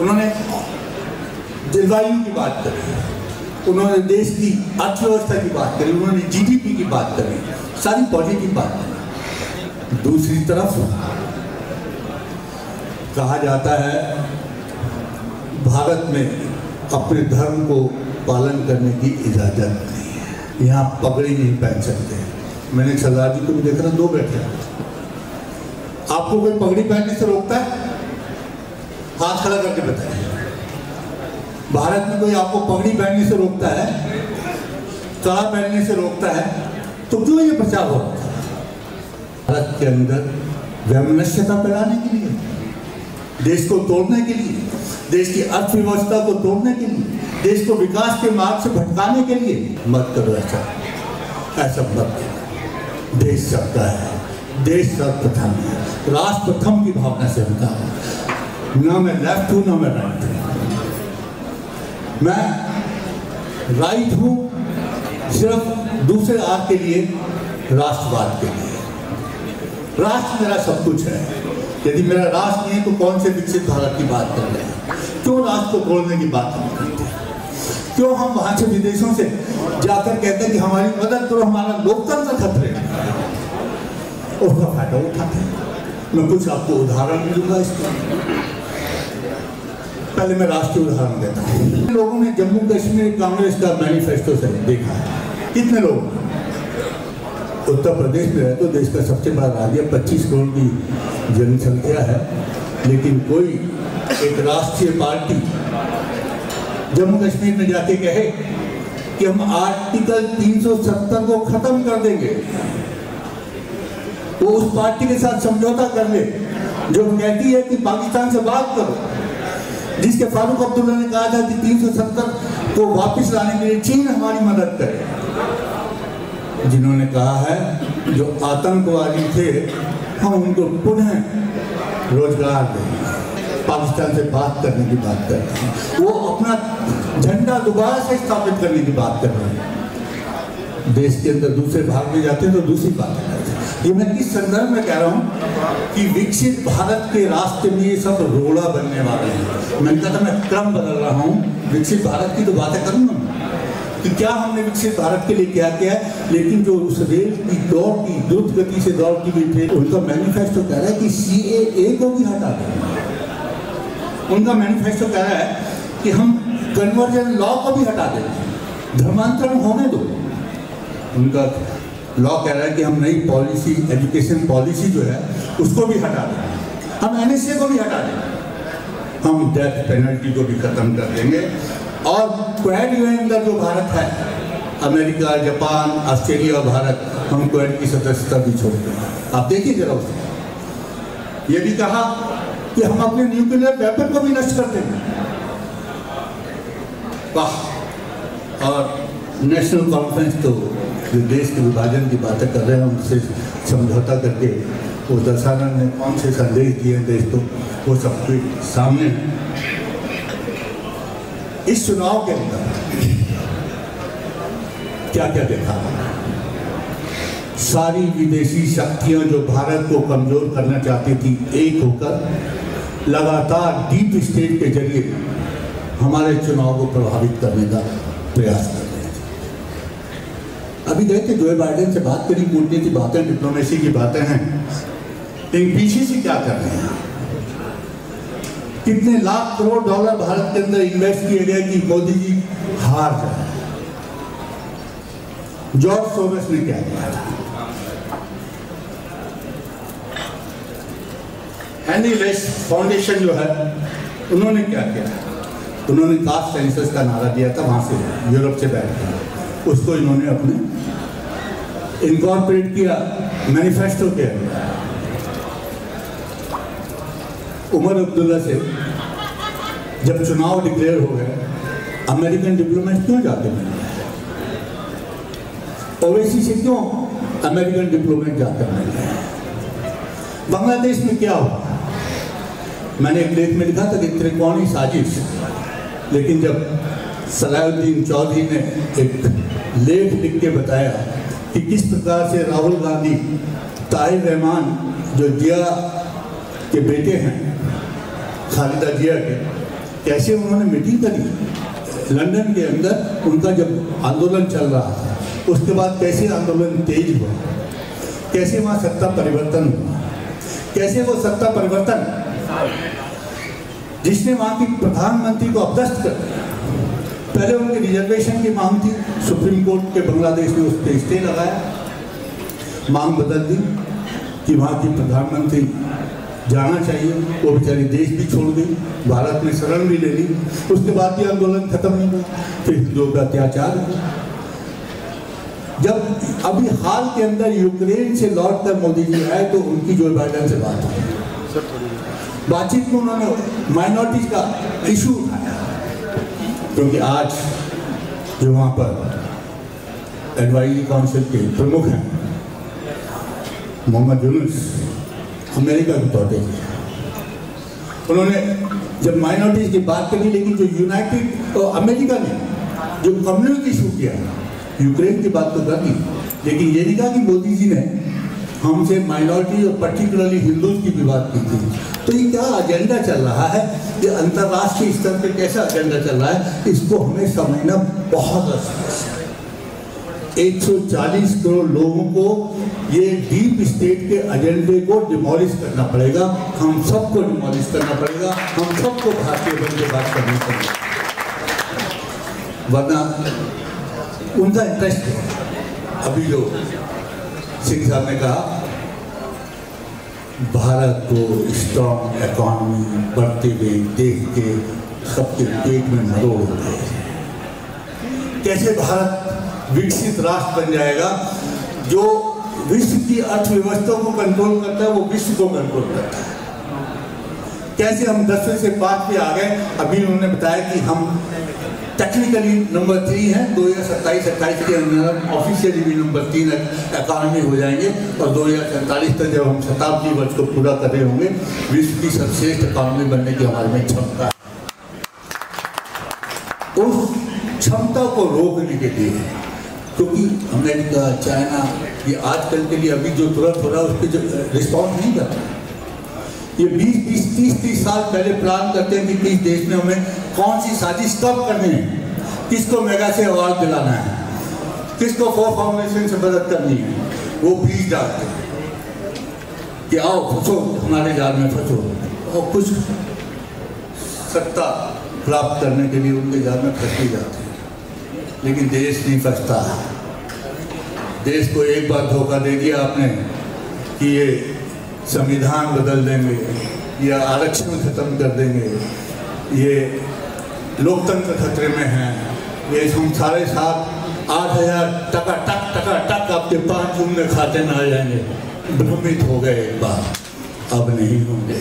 उन्होंने जलवायु की बात करी, उन्होंने देश की अर्थव्यवस्था की बात करी, उन्होंने जीडीपी की बात करी, सारी पॉजिटिव बात करी। दूसरी तरफ कहा जाता है भारत में अपने धर्म को पालन करने की इजाजत नहीं है, यहाँ पगड़ी नहीं पहन सकते। मैंने सरदार जी को भी देखा, 2 बैठे। आपको कोई पगड़ी पहनने से रोकता है? हाथ खड़ा करके बताइए। भारत में कोई आपको पगड़ी पहनने से रोकता है, कड़ा पहनने से रोकता है, तो क्यों ये प्रचार हो रहा है? भारत के अंदर वैमनस्यता फैलाने के लिए, देश को तोड़ने के लिए, देश की अर्थव्यवस्था को तोड़ने के लिए, देश को विकास के मार्ग से भटकाने के लिए मत करो ऐसा मत करो। देश सबका है, देश सर्वप्रथम है, राष्ट्र प्रथम की भावना से हम काम, ना मैं लेफ्ट हूँ ना मैं राइट हूँ। मैं राइट हूँ सिर्फ दूसरे आग के लिए, राष्ट्रवाद के लिए। राष्ट्र मेरा सब कुछ है। यदि मेरा राष्ट्र नहीं है तो कौन से विकसित भारत की बात कर रहे हैं? क्यों राष्ट्र को तोड़ने की बात हम करते हैं? क्यों हम वहां से विदेशों से जाकर कहते हैं कि हमारी मदद करो, हमारा लोकतंत्र खतरे में, उसका फायदा उठाते हैं। मैं कुछ आपको उदाहरण दूंगा इसका। पहले मैं राष्ट्रीय उदाहरण देता हूँ। लोगों ने जम्मू कश्मीर कांग्रेस का मैनिफेस्टो से देखा है, कितने लोग उत्तर प्रदेश में है तो देश का सबसे बड़ा राज्य, 25 करोड़ की जनसंख्या है, लेकिन कोई एक राष्ट्रीय पार्टी जम्मू कश्मीर में जाके कहे कि हम आर्टिकल 370 को खत्म कर देंगे, वो उस पार्टी के साथ समझौता कर ले जो कहती है कि पाकिस्तान से बात करो, जिसके फारूक अब्दुल्ला ने कहा था कि 370 को वापस लाने के लिए चीन हमारी मदद करे, जिन्होंने कहा है जो आतंकवादी थे हम उनको पुनः रोजगार देंगे, पाकिस्तान से बात करने की बात कर रहे हैं, वो अपना झंडा दोबारा से स्थापित करने की बात कर रहे हैं। देश के अंदर दूसरे भाग में जाते हैं तो दूसरी बात करते हैं। ये मैं इस संदर्भ में कह रहा हूँ कि विकसित भारत के रास्ते में ये सब रोड़ा बनने वाले हैं। मैंने कहा था मैं क्रम बदल रहा हूँ, विकसित भारत की तो बातें करूँगा कि क्या हमने विकसित भारत के लिए क्या किया है, लेकिन जो उस रेल की दौड़ की द्रुत गति से दौड़ती हुई ट्रेन, उनका मैनिफेस्टो कह रहा है कि CAA को भी हटा देंगे। उनका मैनिफेस्टो कह रहा है कि हम कन्वर्जन लॉ को भी हटा देंगे, धर्मांतरण होने दो। उनका लॉ कह रहा है कि हम नई पॉलिसी, एजुकेशन पॉलिसी जो है उसको भी हटा देंगे, हम NSA को भी हटा देंगे, हम डेथ पेनल्टी को भी खत्म कर देंगे, और क्वाड के अंदर जो भारत है, अमेरिका, जापान, ऑस्ट्रेलिया और भारत, हम क्वाड की सदस्यता भी छोड़ देंगे। आप देखिए जरा उसको। ये भी कहा कि हम अपने न्यूक्लियर वेपन को भी नष्ट कर देंगे। वाह। और नेशनल कॉन्फ्रेंस तो जो देश के विभाजन की बातें कर रहे हैं उनसे समझौता करके वो दशानंद ने कौन से संदेश दिए देश को, वो सबके सामने है। इस चुनाव के अंदर क्या क्या देखा? सारी विदेशी शक्तियां जो भारत को कमजोर करना चाहती थी, एक होकर लगातार डीप स्टेट के जरिए हमारे चुनाव को प्रभावित करने का प्रयास कर रहे थे। अभी गए थे जो बाइडेन से बात करी, कूटनीति बातें, डिप्लोमेसी की बातें हैं, लेकिन पीछे से क्या कर रहे हैं? कितने लाख करोड़ डॉलर भारत के अंदर इन्वेस्ट किए गए कि मोदी जी हार जाए। जॉर्ज सोरोस ने क्या किया? हेनरी लेस फाउंडेशन जो है उन्होंने क्या किया? उन्होंने कास्ट सेंसस का नारा दिया था, वहां से यूरोप से बैठ कर उसको इन्होंने अपने इनकॉर्पोरेट किया मैनिफेस्टो के अंदर। उमर अब्दुल्ला से जब चुनाव डिक्लेयर हो गए, अमेरिकन डिप्लोमेट क्यों जाते हैं? ओवैसी से क्यों अमेरिकन डिप्लोमेट जाते हैं? बांग्लादेश में क्या हुआ? मैंने एक लेख में लिखा था कि त्रिकोणीय साजिश, लेकिन जब सलाहुद्दीन चौधरी ने एक लेख लिख के बताया कि किस प्रकार से राहुल गांधी, ताहिर रहमान जो जिया के बेटे हैं, खालिदा जिया के, कैसे उन्होंने मीटिंग करी लंदन के अंदर, उनका जब आंदोलन चल रहा था, उसके बाद कैसे आंदोलन तेज हुआ, कैसे वहाँ सत्ता परिवर्तन हुआ, कैसे वो सत्ता परिवर्तन जिसने वहाँ की प्रधानमंत्री को अपदस्थ कर दिया। पहले उनकी रिजर्वेशन की मांग थी, सुप्रीम कोर्ट के बांग्लादेश ने उस पर स्टे लगाया, मांग बदल दी कि वहाँ की प्रधानमंत्री जाना चाहिए, वो बेचारी देश भी छोड़ गई, भारत में शरण भी ले ली। उसके बाद भी आंदोलन खत्म नहीं हुआ, फिर हिंदुओं का अत्याचार हुआ। जब अभी हाल के अंदर यूक्रेन से लौट कर मोदी जी आए तो उनकी जो बाइडेन से बात हुई, बातचीत में उन्होंने माइनॉरिटीज का इशू उठाया, क्योंकि आज जो वहाँ पर एडवाइजरी काउंसिल के प्रमुख हैं मोहम्मद यूनुस, अमेरिका के दौरे उन्होंने जब माइनॉरिटीज की बात करी, लेकिन जो यूनाइटेड और अमेरिका ने जो कम्युनिटी इशू किया, यूक्रेन की बात तो कर दी, लेकिन ये नहीं कहा कि मोदी जी ने हमसे माइनॉरिटी और पर्टिकुलरली हिंदूज की भी बात की थी। तो ये क्या एजेंडा चल रहा है, ये अंतर्राष्ट्रीय स्तर पे कैसा एजेंडा चल रहा है, इसको हमें समझना बहुत आवश्यक है। 140 करोड़ लोगों को ये डीप स्टेट के एजेंडे को डिमोलिश करना पड़ेगा, हम सबको डिमोलिश करना पड़ेगा, हम सबको भारतीय बन के बात करनी पड़ेगी, वरना उनका इंटरेस्ट है। अभी जो सिंह साहब ने कहा भारत को स्ट्रॉन्ग इकोनॉमी बढ़ते हुए देख के सबके पेट में मरोड़ हो गए। कैसे भारत विकसित राष्ट्र बन जाएगा जो विश्व की अर्थव्यवस्था को कंट्रोल करता है, वो विश्व को कंट्रोल करता है। कैसे हम 10वें से 5 पे आ गए। अभी उन्होंने बताया कि हम टेक्निकली नंबर 3 हैं, 2027-28 के अंदर ऑफिशियली भी नंबर 3 इकॉनमी हो जाएंगे, और 2047 तक जब हम शताब्दी वर्ष को पूरा कर रहे होंगे, विश्व की सर्वश्रेष्ठ इकॉनमी बनने की हमारे में क्षमता है। उस क्षमता को रोकने के लिए, क्योंकि अमेरिका, चाइना ये आजकल के लिए अभी जो तुरंत हो रहा है उस पर जो रिस्पॉन्स नहीं करता, ये 20-30 साल पहले प्लान करते हैं कि किस देश में हमें कौन सी साजिश कब करनी है, किसको मेगा से अवार्ड दिलाना है, किसको फोर फाउंडेशन से मदद करनी है। वो बीज डालते हैं कि आओ फंसो हमारे जाल में फंसो, और कुछ सत्ता प्राप्त करने के लिए उनके जाल में फंस जाते हैं, लेकिन देश नहीं फंसता। देश को एक बार धोखा दे दिया आपने कि ये संविधान बदल देंगे या आरक्षण खत्म कर देंगे, ये लोकतंत्र खतरे में है, ये हम सारे साथ 8,000 टका टक आपके 5 जून में खाते में आ जाएंगे। भ्रमित हो गए एक बार, अब नहीं होंगे।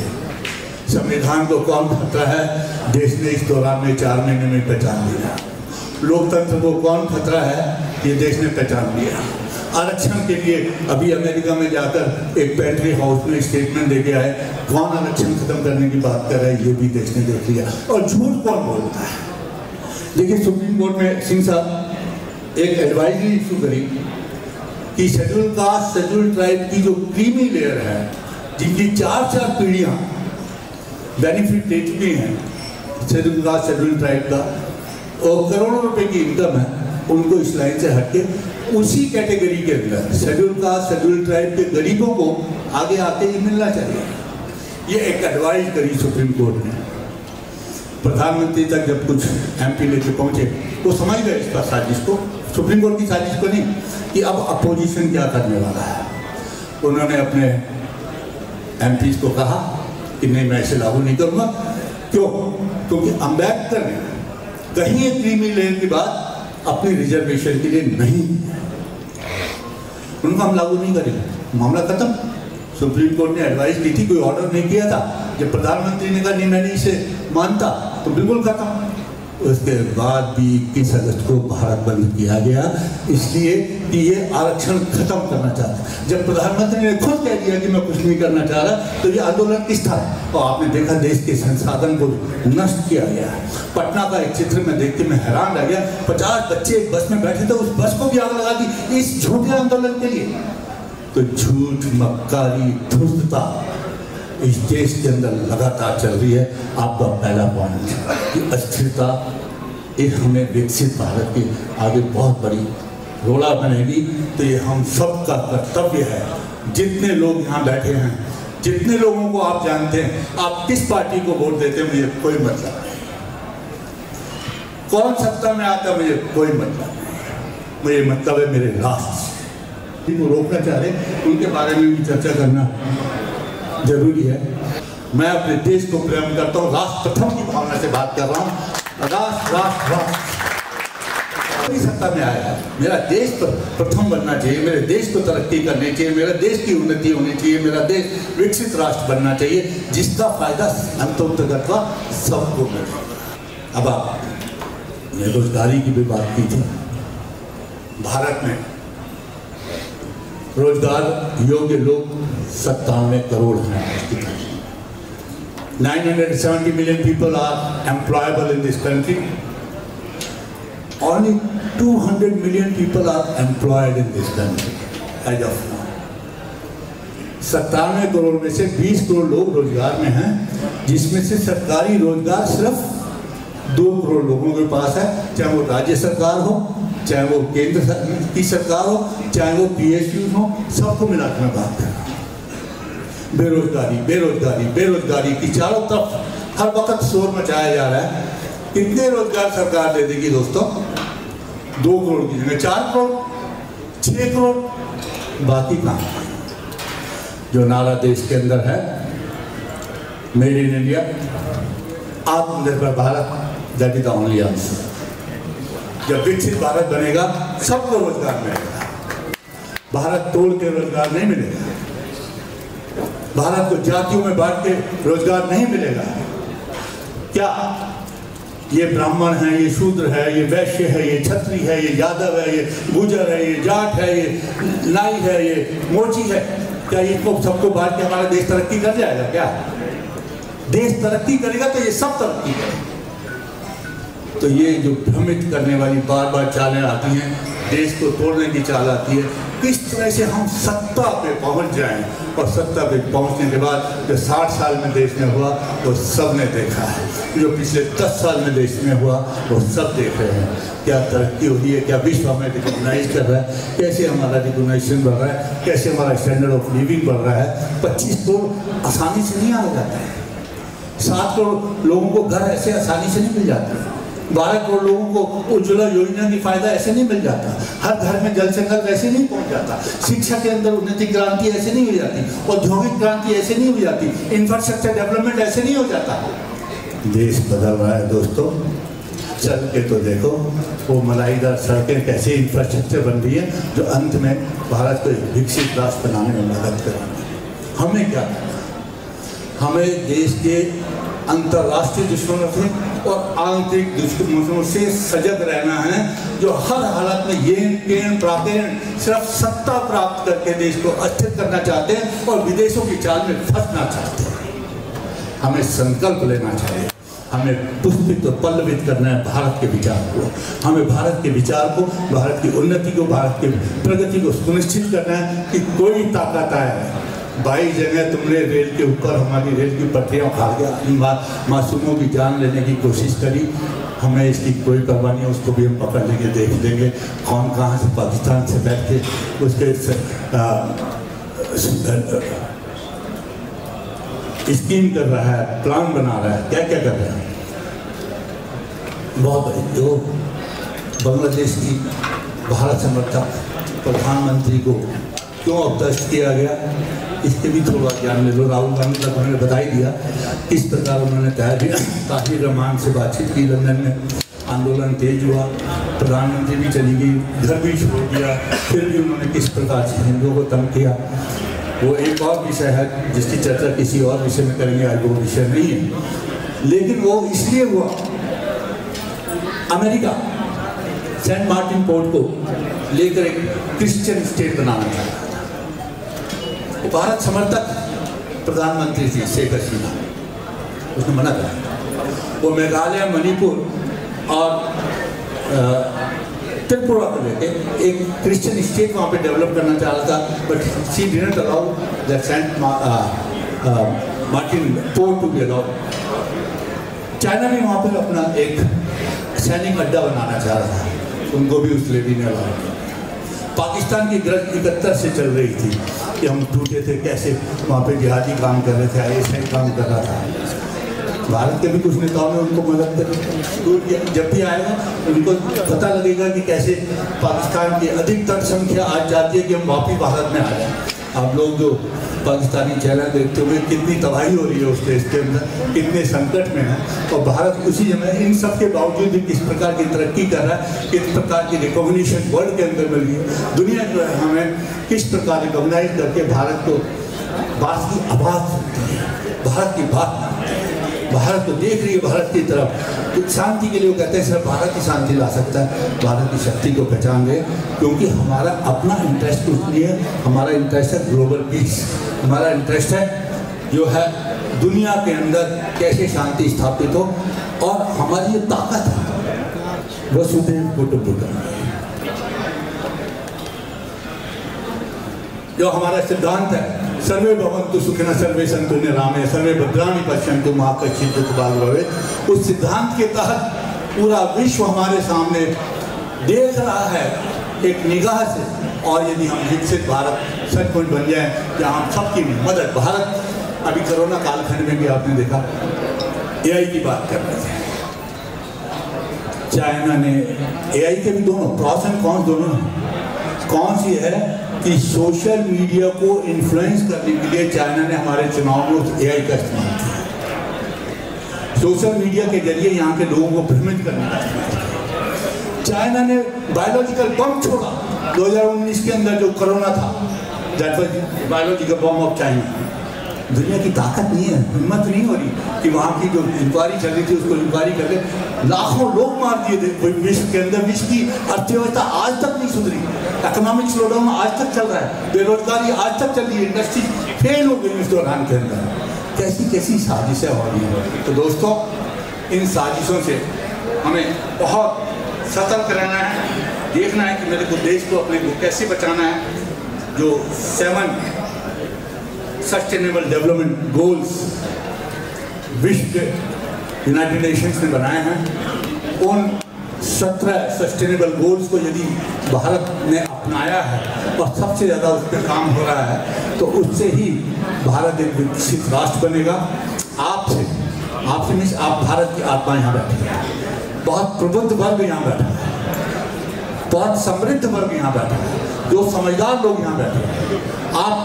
संविधान को कौन खतरा है, देश ने इस दौरान में 4 महीने में पहचान लिया। लोकतंत्र को कौन खतरा है, ये देश ने पहचान लिया। आरक्षण के लिए अभी अमेरिका में जाकर एक पेंट्री हाउस में स्टेटमेंट देके आए, कौन आरक्षण खत्म करने की बात कर रहा है, ये भी देश ने देख लिया। और झूठ कौन बोलता है। देखिए सुप्रीम कोर्ट में सिंह साहब एक एडवाइजरी इशू करी कि शेड्यूल कास्ट, शेड्यूल ट्राइब की जो क्रीमी लेयर है, जिनकी 4 पीढ़ियाँ बेनिफिट ले चुकी हैं, शेड्यूल कास्ट, शेड्यूल ट्राइब का, और करोड़ों रुपए की इनकम है, उनको इस लाइन से हटके उसी कैटेगरी के अंदर शेड्यूल कास्ट, शेड्यूल ट्राइब के गरीबों को आगे आते ही मिलना चाहिए। ये एक एडवाइस करी सुप्रीम कोर्ट ने। प्रधानमंत्री तक जब कुछ MP लेके पहुंचे, वो समझ गए इसका साजिश को, सुप्रीम कोर्ट की साजिश को नहीं, कि अब अपोजिशन क्या करने वाला है। उन्होंने अपने MPs को कहा कि नहीं, मैं इसे लागू नहीं करूँगा। क्यों? क्योंकि अम्बेडकर ने कहीं एक क्रीमी लेयर की बात अपनी रिजर्वेशन के लिए नहीं, उनका हम लागू नहीं करेंगे, मामला खत्म। सुप्रीम कोर्ट ने एडवाइस की थी, कोई ऑर्डर नहीं किया था। जब प्रधानमंत्री ने कहा नहीं मैं नहीं इसे मानता तो बिल्कुल खत्म। उसके बाद भी 21 अगस्त को भारत बंद किया गया, इसलिए कि ये आरक्षण खत्म करना चाहता। जब प्रधानमंत्री ने खुद कह दिया कि मैं कुछ नहीं करना चाह रहा, तो ये आंदोलन किस था? और आपने देखा देश के संसाधन को नष्ट किया गया। पटना का एक चित्र में देख के मैं हैरान रह गया। 50 बच्चे एक बस में बैठे थे, उस बस को भी आग लगा दी इस झूठे आंदोलन के लिए। तो झूठ, मक्कारी, धूर्तता इस देश के अंदर लगातार चल रही है। आपका पहला पॉइंट कि अस्थिरता एक हमें विकसित भारत के आगे बहुत बड़ी रोड़ा बनेगी। तो ये हम सबका कर्तव्य है, जितने लोग यहाँ बैठे हैं, जितने लोगों को आप जानते हैं, आप किस पार्टी को वोट देते हैं मुझे कोई मतलब नहीं, कौन सत्ता में आता मुझे कोई मतलब नहीं। मुझे मतलब है मेरे राष्ट्र को रोकना चाह रहे, उनके बारे में भी चर्चा करना जरूरी है। मैं अपने देश को प्रेम करता हूँ, राष्ट्र प्रथम की भावना से बात कर रहा हूँ। राष्ट्र सत्ता में आया है, मेरा देश प्रथम बनना चाहिए, मेरे देश को तरक्की करनी चाहिए, मेरा देश की उन्नति होनी चाहिए, मेरा देश विकसित राष्ट्र बनना चाहिए, जिसका फायदा अंतोगत्वा सबको मिले। अब आप बेरोजगारी की भी बात की थी। भारत में रोजगार योग्य लोग 97 करोड़ हैं। 970 million people are employable in this country. Only 200 million people are employed in this country as of now. 97 crore में से 20 करोड़ लोग रोजगार में हैं, जिसमें से सरकारी रोजगार सिर्फ 2 करोड़ लोगों के पास है, चाहे वो राज्य सरकार हो, चाहे वो केंद्र की सरकार हो, चाहे वो PSU हो, सबको मिलाकर मैं बात कर रहा हूँ। बेरोजगारी बेरोजगारी बेरोजगारी की चारों तरफ हर वक्त शोर मचाया जा रहा है। कितने रोजगार सरकार दे देगी दोस्तों? 2 करोड़ की जगह 4 करोड़, 6 करोड़, बाकी कहाँ? जो नारा देश के अंदर है, मेड इन इंडिया, आत्मनिर्भर Bharat, that is the only answer. जब विकसित भारत बनेगा सबको रोजगार मिलेगा। भारत तोड़ के रोजगार नहीं मिलेगा, भारत को जातियों में बांट के रोजगार नहीं मिलेगा। क्या ये ब्राह्मण है, ये शूद्र है, ये वैश्य है, ये क्षत्रिय है, ये यादव है, ये गुजर है, ये जाट है, ये नाई है, ये मोची है, क्या इनको सबको बांट के हमारा देश तरक्की कर जाएगा? क्या देश तरक्की करेगा तो ये सब तरक्की करेगा। तो ये जो भ्रमित करने वाली बार बार चालें आती हैं, देश को तोड़ने की चाल आती है, किस तरह से हम सत्ता पे पहुंच जाएं, और सत्ता पे पहुंचने के बाद जो 60 साल में देश में हुआ वो सब ने देखा है, जो पिछले 10 साल में देश में हुआ वो सब देख रहे हैं। क्या तरक्की हो रही है, क्या विश्व हमें रिकॉग्नाइज कर रहा है, कैसे हमारा रिकॉग्नाइजेशन बढ़ रहा है, कैसे हमारा स्टैंडर्ड ऑफ लिविंग बढ़ रहा है। 25 करोड़ आसानी से नहीं आ जाता है, 7 करोड़ लोगों को घर ऐसे आसानी से नहीं मिल जाते, 12 करोड़ लोगों को उज्ज्वला योजना की फायदा ऐसे नहीं मिल जाता, हर घर में जल संकल्प ऐसे नहीं पहुंच जाता, शिक्षा के अंदर उन्नति क्रांति ऐसे नहीं हो जाती, औद्योगिक क्रांति ऐसे नहीं हो जाती, इंफ्रास्ट्रक्चर डेवलपमेंट ऐसे नहीं हो जाता। देश बदल रहा है दोस्तों, चल के तो देखो वो मलाईदार सड़कें कैसे इंफ्रास्ट्रक्चर बन रही है, जो अंत में भारत को एक विकसित राष्ट्र बनाने में मदद करेंगे। हमें क्या करना? हमें देश के अंतर्राष्ट्रीय दुश्मनों से और आंतरिक दुश्मनों से सजग रहना है, जो हर हालत में ये सिर्फ सत्ता प्राप्त करके देश को अस्थिर करना चाहते हैं और विदेशों की चाल में फंसना चाहते हैं। हमें संकल्प लेना चाहिए, हमें पुष्पित और पल्लवित करना है भारत के विचार को, हमें भारत के विचार को, भारत की उन्नति को, भारत की प्रगति को सुनिश्चित करना है कि कोई ताकत आए। 22 जगह तुमने रेल के ऊपर हमारी रेल की पटरियाँ उखाड़ के मासूमों की जान लेने की कोशिश करी, हमें इसकी कोई परवाह नहीं है, उसको भी हम पकड़ लेंगे, देख लेंगे कौन कहाँ से पाकिस्तान से बैठ के उसके स्कीम कर रहा है, प्लान बना रहा है, क्या क्या कर रहा है। बहुत बड़ी जो बांग्लादेश की भारत समर्थक प्रधानमंत्री को क्यों अपदस्थ किया गया, इसके भी थोड़ा ज्ञान ले लो। राहुल गांधी तक उन्होंने बता ही दिया किस प्रकार उन्होंने ताहिर रहमान से बातचीत की, लंदन में आंदोलन तेज हुआ, प्रधानमंत्री भी चली गई, घर भी छोड़ दिया, फिर भी उन्होंने किस प्रकार से हिंदुओं को तंग किया। वो एक और विषय है जिसकी चर्चा किसी और विषय में करेंगे, आज वो विषय नहीं है। लेकिन वो इसलिए हुआ, अमेरिका सेंट मार्टिन पोर्ट को लेकर एक क्रिश्चियन स्टेट बनाना चाह रहा था। भारत समर्थक प्रधानमंत्री थी शेख हसीना, उसने मना करा। वो मेघालय, मणिपुर और त्रिपुरा को लेके एक क्रिश्चियन स्टेट वहाँ पे डेवलप करना चाह रहा था, but she didn't allow that Saint Martin port to be allowed. China भी वहाँ पर अपना एक सैनिक अड्डा बनाना चाह रहा था, उनको भी उस लेडी ने अलाउ किया। पाकिस्तान की ग्रज 71 से चल रही थी कि हम टूटे थे, कैसे वहाँ पे जिहादी काम कर रहे थे, ऐसे काम कर रहा था। भारत के भी कुछ नेताओं ने उनको मदद करी। जब भी आएगा उनको पता लगेगा कि कैसे पाकिस्तान की अधिकतर संख्या आज चाहती है कि हम वापिस भारत में आ जाए। आप लोग जो पाकिस्तानी चेहरा देखते हुए कितनी तबाही हो रही है उस देश के अंदर, कितने संकट में है, और भारत उसी जगह इन सब के बावजूद भी किस प्रकार की तरक्की कर रहा है, किस प्रकार की रिकॉग्निशन वर्ल्ड के अंदर मिल रही है। दुनिया जो है हमें किस प्रकार रिकॉग्नाइज करके भारत को बात की आवाज़ सुनती है, भारत की बात, भारत को देख रही है भारत की तरफ। तो शांति के लिए वो कहते हैं सर भारत की शांति ला सकता है, भारत की शक्ति को पहचान गए, क्योंकि हमारा अपना इंटरेस्ट कुछ नहीं है, हमारा इंटरेस्ट है ग्लोबल पीस। हमारा इंटरेस्ट है जो है दुनिया के अंदर कैसे शांति स्थापित हो, और हमारी जो ताकत है वसुधैव कुटुंबकम, जो हमारा सिद्धांत है सर्वे भवन्तु सुखिनः सर्वे सन्तु निरामया सर्वे भद्राणि पश्यन्तु मा कश्चित् दुःखभाग् भवेत्। उस सिद्धांत के तहत पूरा विश्व हमारे सामने देख रहा है एक निगाह से, और यदि हम विकसित भारत सचमुच बन जाए जहाँ हम सबकी मदद, भारत अभी कोरोना कालखंड में भी आपने देखा AI की बात कर रहे थे, चाइना ने AI के भी दोनों प्रॉस एंड कॉन्स दोनों हैं। कौन सी है कि सोशल मीडिया को इन्फ्लुएंस करने के लिए चाइना ने हमारे चुनाव में AI का इस्तेमाल किया, सोशल मीडिया के जरिए यहाँ के लोगों को भ्रमित करने का इस्तेमाल किया। चाइना ने बायोलॉजिकल बम छोड़ा 2019 के अंदर, जो कोरोना था, that was biological bomb of China. दुनिया की ताकत नहीं है, हिम्मत नहीं हो रही कि वहाँ की जो इंक्वायरी चल रही थी उसको इंक्वायरी करके लाखों लोग मार दिए थे विश्व के अंदर। विश्व की अर्थव्यवस्था आज तक नहीं सुधरी, इकोनॉमिक स्लोडाउन आज तक चल रहा है, बेरोजगारी आज तक चल रही है, इंडस्ट्री फेल हो गई इस दौरान के अंदर। कैसी कैसी साजिशें हो रही हैं। तो दोस्तों, इन साजिशों से हमें बहुत सतर्क रहना है, देखना है कि मेरे को देश को अपने को कैसे बचाना है। जो 7 सस्टेनेबल डेवलपमेंट गोल्स विश्व के यूनाइटेड नेशंस ने बनाए हैं, उन 17 सस्टेनेबल गोल्स को यदि भारत ने अपनाया है और सबसे ज़्यादा उस पर काम हो रहा है, तो उससे ही भारत एक विकसित राष्ट्र बनेगा। आपसे मीन्स आप भारत की आत्मा यहाँ बैठी है, बहुत प्रबुद्ध वर्ग यहाँ बैठा है, बहुत समृद्ध वर्ग यहाँ बैठा है, जो समझदार लोग यहाँ बैठे हैं। आप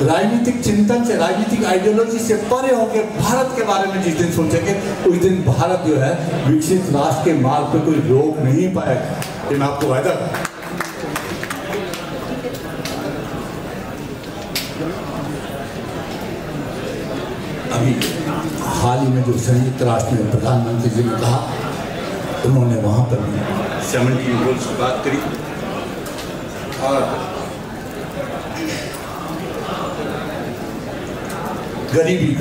राजनीतिक चिंतन से, राजनीतिक आइडियोलॉजी से परे होकर भारत के बारे में जिस दिन सोचेंगे उस दिन भारत जो है विकसित राष्ट्र के मार्ग पे कोई रोक नहीं पाएगा। ये मैं आपको वायदा करता हूं। अभी हाल ही में जो संयुक्त राष्ट्र में प्रधानमंत्री जी ने कहा, उन्होंने वहाँ पर भी 17 गोल्स की बात करी, और गरीबी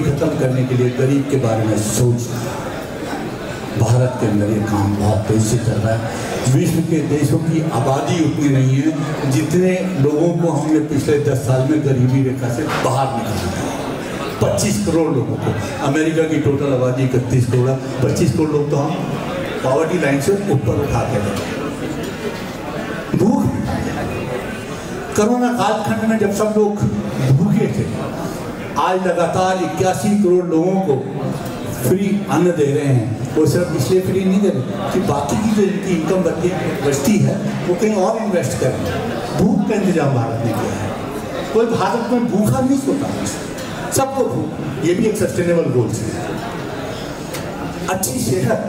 खत्म करने के लिए गरीब के बारे में सोचना। भारत के अंदर ये काम बहुत तेजी से चल रहा है। विश्व के देशों की आबादी उतनी नहीं है जितने लोगों को हमने पिछले 10 साल में गरीबी रेखा से बाहर निकाला है। 25 करोड़ लोगों को, अमेरिका की टोटल आबादी 31 करोड़, 25 करोड़ लोग तो हम पॉवर्टी लाइन से ऊपर उठा के गए। भूख, कोरोना कालखंड में जब सब लोग भूखे थे, आज लगातार 81 करोड़ लोगों को फ्री अन्न दे रहे हैं। वो सिर्फ इसलिए फ्री नहीं दे रहे कि बाकी की जो इनकी इनकम बचती है वो कहीं और इन्वेस्ट करें। भूख का इंतजाम भारत ने किया है, कोई भारत में भूखा नहीं सोता, सबको भूख, ये भी एक सस्टेनेबल गोल है। अच्छी सेहत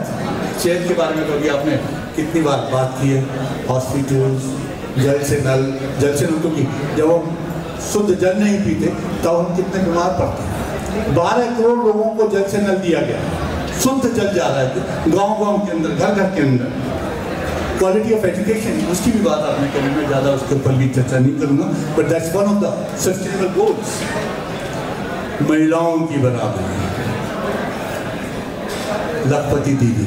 के बारे में कभी आपने कितनी बार बात की है। हॉस्पिटल्स, जल से नल क्योंकि जब हम शुद्ध जल नहीं पीते तब हम कितने बीमार पड़ते हैं। 12 करोड़ लोगों को जल से नल दिया गया, शुद्ध जल जा रहा है गांव के अंदर, घर के अंदर। क्वालिटी ऑफ एजुकेशन, उसकी भी बात आपने करी, मैं ज़्यादा उसके ऊपर भी चर्चा नहीं करूँगा, but that's one of the sustainable goals. महिलाओं की बराबरी, लखपति दीदी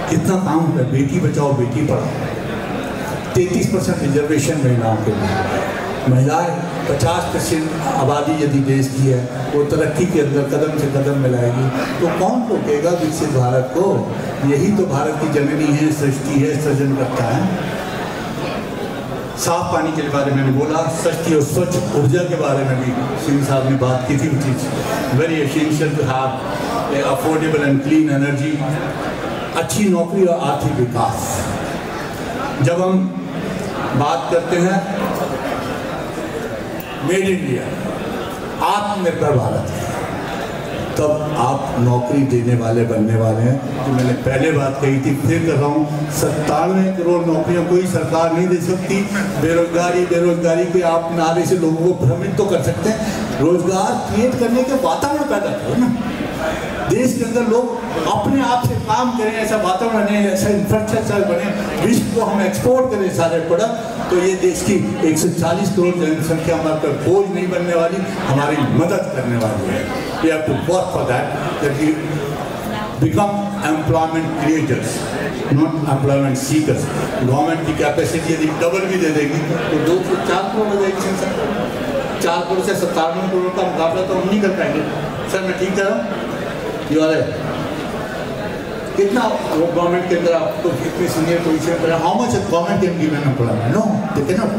कितना काम है, बेटी बचाओ बेटी पढ़ाओ, 33% रिजर्वेशन महिलाओं के लिए। महिलाएं 50% आबादी यदि देश की है, वो तरक्की के अंदर कदम से कदम मिलाएगी, तो कौन रोकेगा विकसित भारत को? यही तो भारत की जननी है, सृष्टि है, सृजन करता है। साफ पानी के बारे में बोला, सस्ती और स्वच्छ ऊर्जा के बारे में भी सिंह साहब ने बात की थी, which is very essential to have affordable and clean energy. अच्छी नौकरी और आर्थिक विकास। जब हम बात करते हैं मेड इंडिया, आत्मनिर्भर भारत, तब आप नौकरी देने वाले बनने वाले हैं। तो मैंने पहले बात कही थी, फिर कर रहा हूँ, 97 करोड़ नौकरियां कोई सरकार नहीं दे सकती। बेरोजगारी के आप नारे से लोगों को भ्रमित तो कर सकते हैं, रोजगार क्रिएट करने के वातावरण पैदा करो ना। देश के अंदर लोग अपने आप से काम करें, ऐसा वातावरण बने, ऐसा इंफ्रास्ट्रक्चर बने, विश्व को हम एक्सपोर्ट करें सारे प्रोडक्ट, तो ये देश की 140 करोड़ जनसंख्या हमारे पर बोझ नहीं बनने वाली, हमारी मदद करने वाली है। We have to work for that we become employment creators, not employment seekers. Government की कैपेसिटी यदि डबल भी दे देगी तो 2 से 4 करोड़ हो जाएगी। 4 करोड़ से 57 करोड़ का मुकाबला तो हम नहीं कर पाएंगे। सर मैं ठीक कह रहा हूँ? कितना गवर्नमेंट के अंदर आपको कितनी सीनियर पोजीशन पर, how much government can give employment? No, they can not.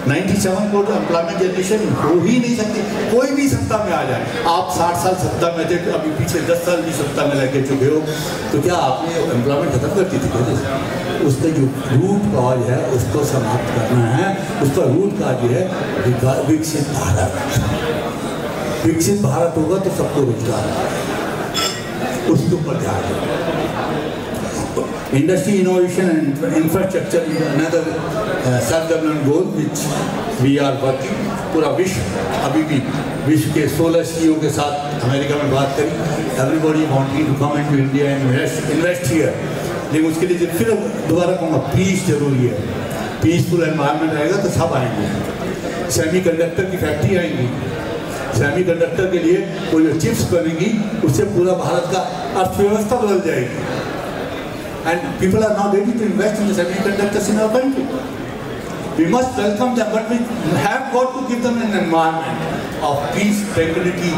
97 crore employment generation हो ही नहीं सकती। कोई भी सत्ता में आ जाए, आप 60 साल सत्ता में थे, अभी पीछे 10 साल भी सत्ता में लगे चुके हो, तो क्या आपने एम्प्लॉयमेंट खत्म कर दी थी? कैसे? उसका जो रूट कॉज है उसको समाप्त करना है। उसका रूट कॉज है विकसित भारत। विकसित भारत होगा तो सबको रोजगार, उसके ऊपर ध्यान दें। Industry, innovation and infrastructure is another self development goal which we are working. पूरा विश्व, अभी भी विश्व के 16 CEO के साथ अमेरिका में बात करी, everybody wanting to come into India and invest here. लेकिन उसके लिए फिर दोबारा कहूँगा, पीस जरूरी है। पीसफुल एनवायरनमेंट रहेगा तो सब आएंगे। सेमीकंडक्टर की फैक्ट्री आएंगी, सेमीकंडक्टर के लिए वो जो चिप्स बनेगी उससे पूरा भारत का अर्थव्यवस्था बदल जाएगी। And people are now ready to invest in the semiconductors in our country. We must welcome them, but we have got to give them an environment of peace, tranquillity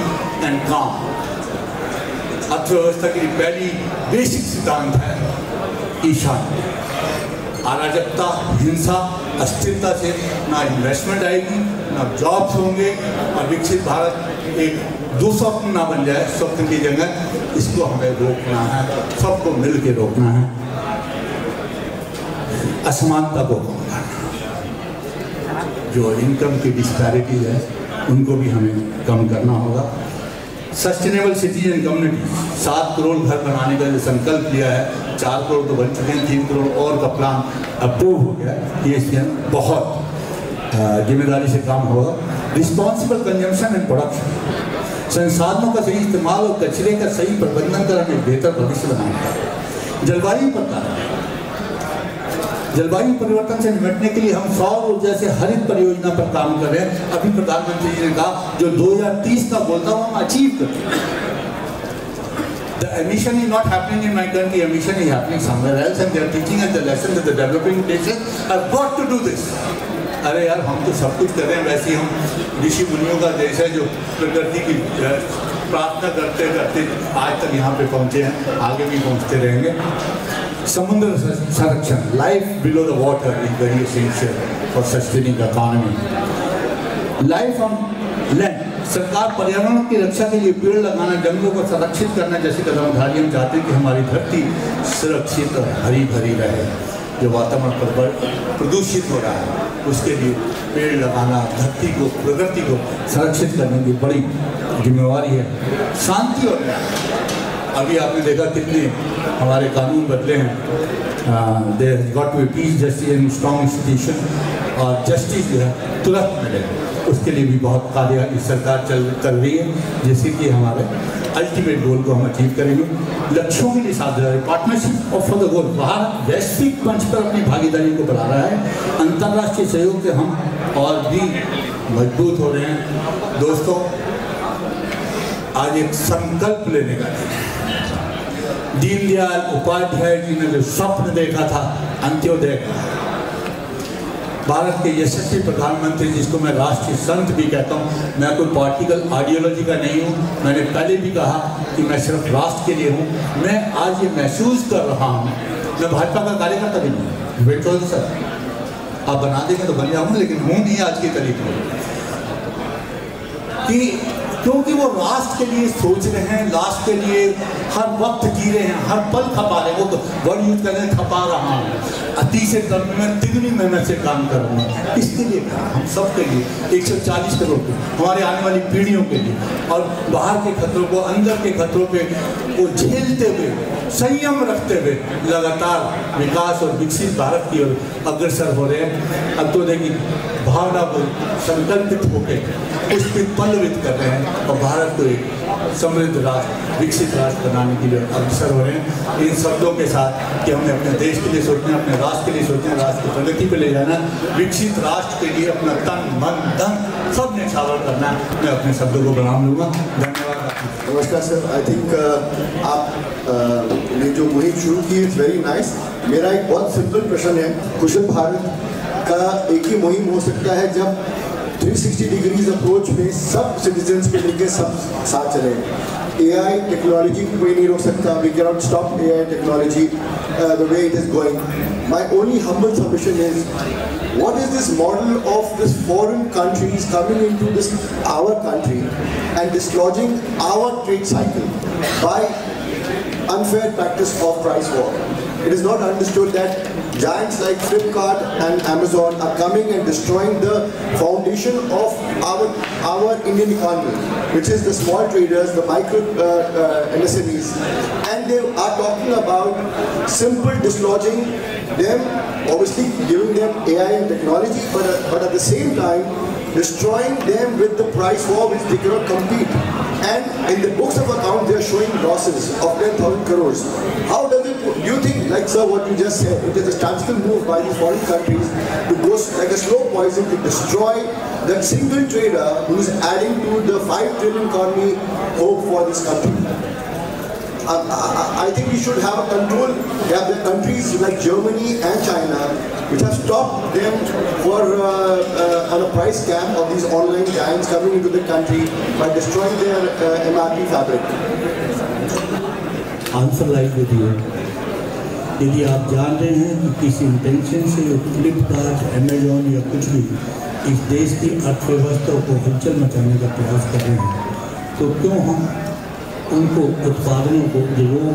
and calm. अर्थव्यवस्था की पहली basic सिद्धांत है ईशान। अराजकता, हिंसा, अस्थिरता से ना इन्वेस्टमेंट आएगी, ना जॉब्स होंगे, और विकसित भारत एक दुस्वप्न ना बन जाए स्वप्न की जगह। इसको हमें रोकना है, सबको मिल के रोकना है। असमानता को कम करना, जो इनकम की डिस्पैरिटी है उनको भी हमें कम करना होगा। Sustainable cities and community, 7 crore घर बनाने का जो संकल्प लिया है, 4 करोड़ तो बन चुके हैं, 3 करोड़ और का प्लान अप्रूव हो गया। ये बहुत जिम्मेदारी से काम होगा। रिस्पॉन्सिबल कंजम्पशन एंड प्रोडक्शन, संसाधनों का सही इस्तेमाल और कचरे का सही प्रबंधन कर हमें बेहतर भविष्य बनाना। जलवायु परिवर्तन से निपटने के लिए हम सौर ऊर्जा से हरित परियोजना पर काम कर रहे हैं। अभी प्रधानमंत्री जी ने कहा जो 2030 का बोलता हूँ हम अचीव करें। The emission is not happening in my country, emission is happening somewhere else, and they are teaching us the lesson that the developing nations have got to do this. अरे यार हम तो सब कुछ कर रहे हैं, वैसे ही हम ऋषि मुनियों का देश है जो प्रकृति की प्रार्थना करते करते आज तक यहाँ पे पहुँचे हैं, आगे भी पहुँचते रहेंगे। समुद्र संरक्षण, life below the water is very essential for sustaining the economy. Life on land, सरकार पर्यावरण की रक्षा के लिए पेड़ लगाना, जंगलों को संरक्षित करना जैसे कदम उठा रही है। हम चाहते हैं कि हमारी धरती सुरक्षित और हरी भरी रहे। जो वातावरण पर प्रदूषित हो रहा है उसके लिए पेड़ लगाना, धरती को, प्रकृति को संरक्षित करने की बड़ी जिम्मेवारी है। शांति और न्याय, अभी आपने देखा कितने हमारे कानून बदले हैं, they got to piece justice in strong institution, और जस्टिस जो है तुरंत मिले, उसके लिए भी बहुत कार्य इस सरकार कर रही है, जिससे कि हमारे अल्टीमेट गोल को हम अचीव करेंगे। लक्ष्यों के लिए साथ रहे, partnership of for the goal. Bharat वैश्विक मंच पर अपनी भागीदारी को बढ़ा रहा है, अंतर्राष्ट्रीय सहयोग से हम और भी मजबूत हो रहे हैं। दोस्तों, आज एक संकल्प लेने का है। दीनदयाल उपाध्याय जी ने जो स्वप्न देखा था अंत्योदय का, भारत के यशस्वी प्रधानमंत्री जिसको मैं राष्ट्रीय संत भी कहता हूँ, मैं कोई पॉलिटिकल आइडियोलॉजी का नहीं हूँ, मैंने पहले भी कहा कि मैं सिर्फ राष्ट्र के लिए हूँ। मैं आज ये महसूस कर रहा हूँ, मैं भाजपा का कार्यकर्ता भी नहीं, वेट करो सर, आप बना देंगे तो बन जाऊँगा, लेकिन हूँ नहीं आज की तारीख में, कि क्योंकि वो राष्ट्र के लिए सोच रहे हैं, राष्ट्र के लिए हर वक्त जी रहे हैं, हर पल खपा रहे हैं। वो तो वर्ड यूज कर रहे हैं, खपा रहा हूँ, अति से कम में तिगुनी मेहनत से काम कर रहा हूँ। इसके लिए हम सब के लिए 140 करोड़ को, हमारे आने वाली पीढ़ियों के लिए, और बाहर के खतरों को, अंदर के खतरों पे वो झेलते हुए, संयम रखते हुए लगातार विकास और विकसित भारत की ओर अग्रसर हो रहे हैं। अब तो देखिए भावना को संकल्पित होकर उसके पल्लवित कर रहे हैं और भारत को एक समृद्ध राष्ट्र, विकसित राष्ट्र बनाने के लिए अग्रसर हो रहे हैं। इन शब्दों के साथ कि हमें अपने देश के लिए सोचना, अपने राष्ट्र के लिए सोचना, राष्ट्र की प्रगति पे ले जाना, विकसित राष्ट्र के लिए अपना तन मन धन सब न्यौछावर करना, मैं अपने शब्दों को बनाम लूँगा। धन्यवाद। नमस्कार सर, आई थिंक आप ने जो मुहिम शुरू की इट्स वेरी नाइस। मेरा एक बहुत सिंपल प्रश्न है, कुशल भारत का एक ही मुहिम हो सकता है जब 360 डिग्रीज अप्रोच में सब सिटीजन्स को लेकर सब साथ चले। AI टेक्नोलॉजी को कोई नहीं रोक सकता, we can not stop AI technology the way it is going. My only humble submission is, what is this model of this foreign countries coming into this our country and dislodging our trade cycle by unfair practice of price war? It is not understood that giants like Flipkart and Amazon are coming and destroying the foundation of our Indian economy, which is the small traders, the micro MSMEs, and they are talking about simple dislodging them, obviously giving them AI and technology, but at the same time destroying them with the price war which they cannot compete. And in the books of account they are showing losses of 10,000 crores. How does it, do you think, like sir what you just said, it is a tactical move by the foreign countries to go like a slow poison to destroy that single trader who is adding to the 5 trillion economy hope for this country? I think we should have a control. There are countries like Germany and China which have stopped them for on a price cap of these online giants coming into the country by destroying their MRP fabric. Answer like with you. यदि आप जान रहे हैं कि किसी intention से Flipkart, Amazon या कुछ भी इस देश की अर्थव्यवस्था को हलचल मचाने का प्रयास कर रहे हैं, तो क्यों हम उनको उत्पादनों को जो वो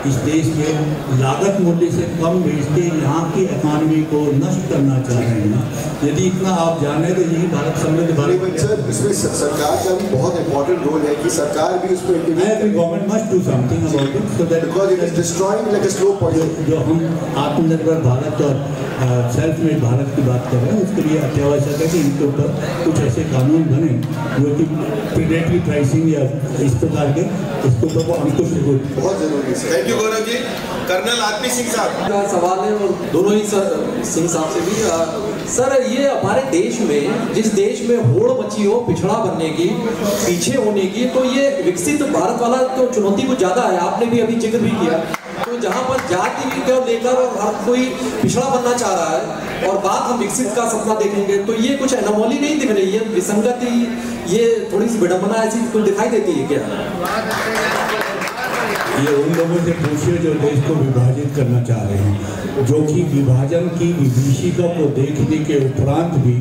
इस देश के लागत मूल्य से कम बेचते यहाँ की इकॉनमी को नष्ट करना चाह रहे हैं? यदि इतना आप जाने तो यही भारत समृद्ध भारत। सर इसमें सरकार का भी बहुत इंपॉर्टेंट रोल है कि सरकार भी उसको government must do something about it so that because it is destroying like a slow poison. जो हम आत्मनिर्भर भारत और सेल्फ मेड भारत की बात कर रहे हैं, उसके लिए अत्यावश्यक है कि इनके ऊपर कुछ ऐसे कानून बने जो कि प्रीडेटरी प्राइसिंग या इस प्रकार के इसके ऊपर वो अंकुश बहुत जरूरी है। Thank you Gaurav ji. Colonel RP Singh sahab सवाल है, और दोनों ही सिंह साहब से भी। सर ये हमारे देश में, जिस देश में होड़ मची हो पिछड़ा बनने की, पीछे होने की, तो ये विकसित भारत वाला तो चुनौती कुछ ज्यादा है, आपने भी अभी जिक्र भी किया। तो जहाँ पर जाति को लेकर हर कोई पिछड़ा बनना चाह रहा है और बात हम विकसित का सपना देखेंगे, तो ये कुछ एनोमली नहीं दिख रही है, विसंगति, ये थोड़ी सी विडंबना ऐसी कुछ दिखाई देती है क्या? ये उन लोगों से पूछिए जो देश को विभाजित करना चाह रहे हैं, जो कि विभाजन की विभीषिका को देखने के उपरांत भी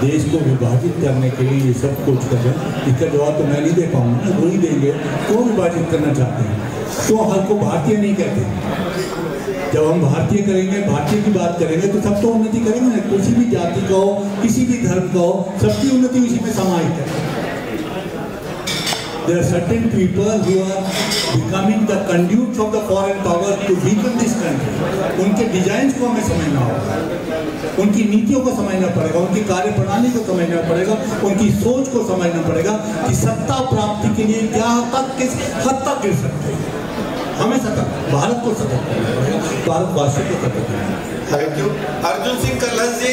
देश को विभाजित करने के लिए ये सब कुछ कर रहे हैं। इसका जवाब तो मैं नहीं दे पाऊंगा ना, वो ही देंगे। क्यों विभाजित करना चाहते हैं? क्यों हर को भारतीय नहीं कहते? जब हम भारतीय करेंगे, भारतीय की बात करेंगे तो सब तो उन्नति करेंगे ना। किसी भी जाति का हो, किसी भी धर्म का हो, सबकी उन्नति उसी में समाहित है। there are certain people who are becoming the conduits of the foreign power to weaken this country. उनके डिजाइन को हमें समझना होगा, उनकी नीतियों को समझना पड़ेगा, उनकी कार्यप्रणाली को समझना पड़ेगा, उनकी सोच को समझना पड़ेगा कि सत्ता प्राप्ति के लिए क्या किस हद तक गिर सकते हैं। हमें सतर्क, भारत को सतर्क करना पड़ेगा, भारतवासियों को सतर्क करना पड़ेगा। Thank you. अर्जुन सिंह कल्हण जी,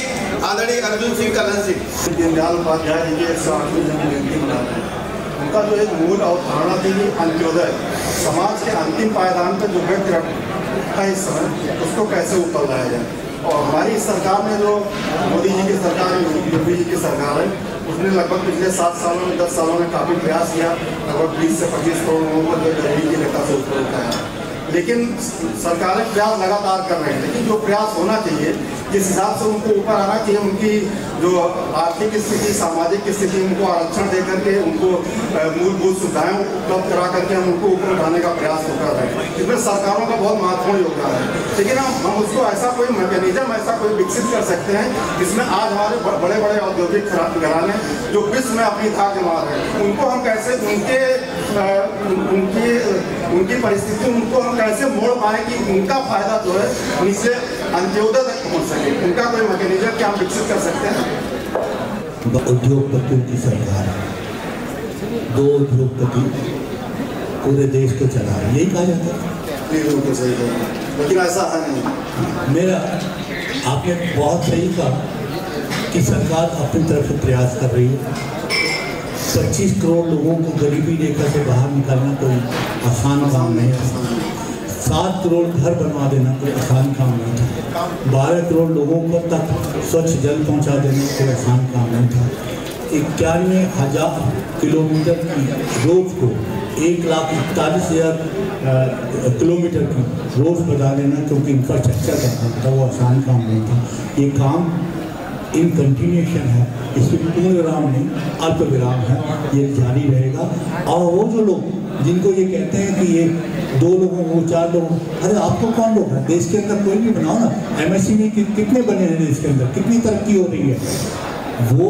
आदरणीय अर्जुन सिंह कल्हण जी। दीनदयाल उपाध्याय जी की 108वीं जन्म जयंती मना रहे हैं। उनका जो एक मूल अवधारणा थी कि अंत्योदय, समाज के अंतिम पायदान पर जो व्यक्ति है इस समय, उसको कैसे ऊपर लाया जाए। और हमारी सरकार ने जो मोदी जी की सरकार, योगी जी की सरकार है, उसने लगभग पिछले 7 सालों में 10 सालों में काफ़ी प्रयास किया, लगभग 20 से 25 करोड़ लोगों को जो गरीबी की रेखा से ऊपर उठाया। लेकिन सरकारें प्रयास लगातार कर रही हैं, लेकिन जो प्रयास होना चाहिए, जिस हिसाब से उनको ऊपर आना चाहिए, उनकी जो आर्थिक स्थिति, सामाजिक स्थिति, उनको आरक्षण दे करके, उनको मूलभूत सुविधाएं उपलब्ध करा करके हम उनको ऊपर उठाने का प्रयास कर रहे हैं। इसमें सरकारों का बहुत महत्वपूर्ण योगदान है। लेकिन हम उसको ऐसा कोई मैकेनिज्म ऐसा कोई विकसित कर सकते हैं जिसमें आज हमारे बड़े बड़े औद्योगिक घराने जो विश्व में अपनी धाक जमा रहे हैं, उनको हम कैसे उनकी परिस्थिति, उनको हम कैसे मोड़ पाए कि उनका फायदा जो है उनसे अंत्योदय तक पहुंच सके। उनका कोई मैकेनिज्म क्या हम विकसित कर सकते हैं। उद्योगपतियों की सरकार, 2 उद्योगपति पूरे देश को चला रहे, यही कहा जाता है। बिल्कुल सही है, लेकिन ऐसा है नहीं। मेरा आपने बहुत सही कहा कि सरकार अपनी तरफ से प्रयास कर रही है। 25 करोड़ लोगों को गरीबी रेखा से बाहर निकालना कोई आसान काम नहीं है। 7 करोड़ घर बनवा देना कोई आसान काम नहीं था। 12 करोड़ लोगों को तक स्वच्छ जल पहुंचा देना कोई आसान काम नहीं था। 91,000 किलोमीटर की रोड को 1,41,000 किलोमीटर की रोड बना देना, क्योंकि इंफ्रास्ट्रक्चर का काम था, वो आसान काम नहीं था। ये काम इन कंटिन्यूएशन है, इसमें पूर्ण विराम नहीं, अल्प विराम है, ये जारी रहेगा। और वो जो लोग जिनको ये कहते हैं कि ये 2 लोगों को 4 लोगों, अरे आपको कौन लोग है देश के अंदर, कोई भी बनाओ ना। MSCI कितने बने हैं देश के अंदर, कितनी तरक्की हो रही है, वो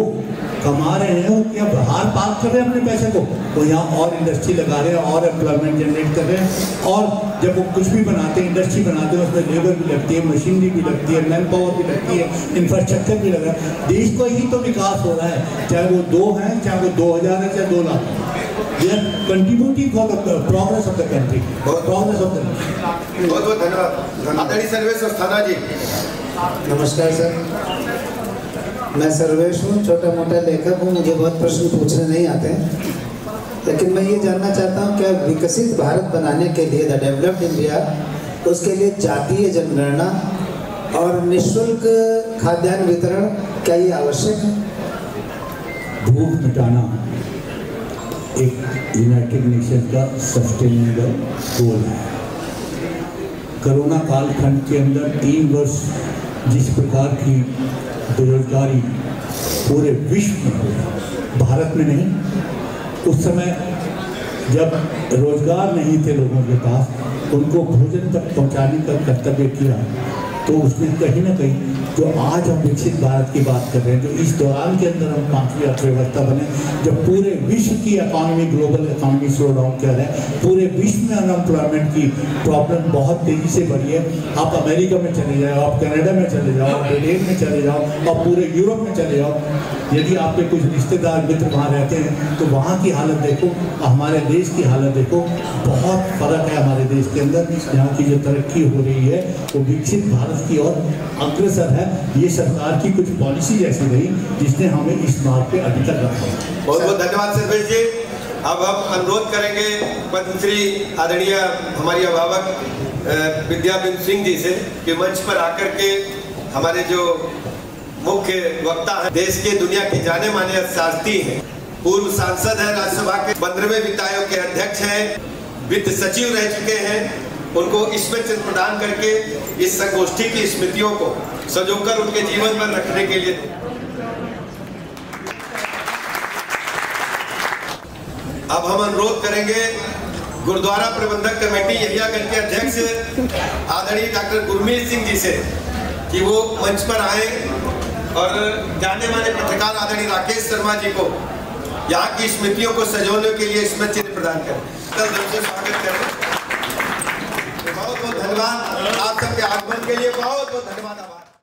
कमा रहे हैं, वो क्या बाहर पार्क कर रहे हैं अपने पैसे को, वो यहाँ और इंडस्ट्री लगा रहे हैं और एम्प्लॉयमेंट जनरेट कर रहे हैं। और जब वो कुछ भी बनाते हैं, इंडस्ट्री बनाते हैं, उसमें लेबर भी लगती है, मशीनरी भी लगती है, मैन पावर भी लगती है, इंफ्रास्ट्रक्चर भी लगा है। देश को ही तो विकास हो रहा है, चाहे वो 2 हैं, चाहे वो 2000 है, चाहे 2 lakh. They are contributing for the progress of the country, progress of the country. बहुत बहुत धन्यवाद। आदरणीय सर्वेश अस्थाना जी। नमस्कार सर, मैं सर्वेश हूँ, छोटा मोटा लेखक हूँ, मुझे बहुत प्रश्न पूछने नहीं आते हैं, लेकिन मैं ये जानना चाहता हूँ क्या विकसित भारत बनाने के लिए, द डेवलप्ड इंडिया, उसके लिए जातीय जनगणना और निःशुल्क खाद्यान्न वितरण क्या ये आवश्यक है? भूख मिटाना एक यूनाइटेड नेशन का सस्टेनेबल गोल है। कोरोना कालखंड के अंदर 3 वर्ष जिस प्रकार की बेरोजगारी पूरे विश्व में हुई, भारत में नहीं, उस समय जब रोजगार नहीं थे लोगों के पास, उनको भोजन तक पहुंचाने का कर्तव्य किया, तो उसने कहीं ना कहीं जो आज हम विकसित भारत की बात कर रहे हैं, जो इस दौरान के अंदर हम 5वीं अर्थव्यवस्था बने, जब पूरे विश्व की economy, global economy slow down कर रहा है, पूरे विश्व में अनएम्प्लॉयमेंट की प्रॉब्लम बहुत तेज़ी से बढ़ी है। आप अमेरिका में चले जाओ, आप कनाडा में चले जाओ, आप ब्रिटेन में चले जाओ, आप पूरे यूरोप में चले जाओ, यदि आपके कुछ रिश्तेदार मित्र वहाँ रहते हैं तो वहाँ की हालत देखो, हमारे देश की हालत देखो, बहुत फ़र्क है हमारे देश के अंदर। यहाँ की जो तरक्की हो रही है वो विकसित भारत की ओर अग्रसर है। ये सरकार की कुछ पॉलिसी ऐसी रही जिसने हमें इस मार्ग पे अभी तक रखा। बहुत बहुत धन्यवाद सर्वेश जी। अब हम अनुरोध करेंगे पद्मश्री आदरणीय हमारी अभिभावक विद्याबिंदु सिंह जी से कि मंच पर आकर के हमारे जो मुख्य वक्ता है, देश के दुनिया के जाने माने अर्थशास्त्री हैं, पूर्व सांसद हैं, राज्यसभा के 15वें वित्त आयोग के अध्यक्ष हैं, वित्त सचिव रह चुके हैं, उनको स्मृति चिन्ह प्रदान करके इस संगोष्ठी की स्मृतियों को सजोकर उनके जीवन में रखने के लिए अब हम अनुरोध करेंगे गुरुद्वारा प्रबंधक कमेटी यहियागंज के अध्यक्ष आदरणीय डॉक्टर गुरमीत सिंह जी से कि वो मंच पर आए और जाने माने पत्रकार आदरणीय राकेश शर्मा जी को यहाँ की स्मृतियों को सजोने के लिए स्मृति चिन्ह प्रदान करें। कल दिल से स्वागत करें। बहुत बहुत धन्यवाद आप सबके आगमन के लिए, बहुत बहुत धन्यवाद। आभार।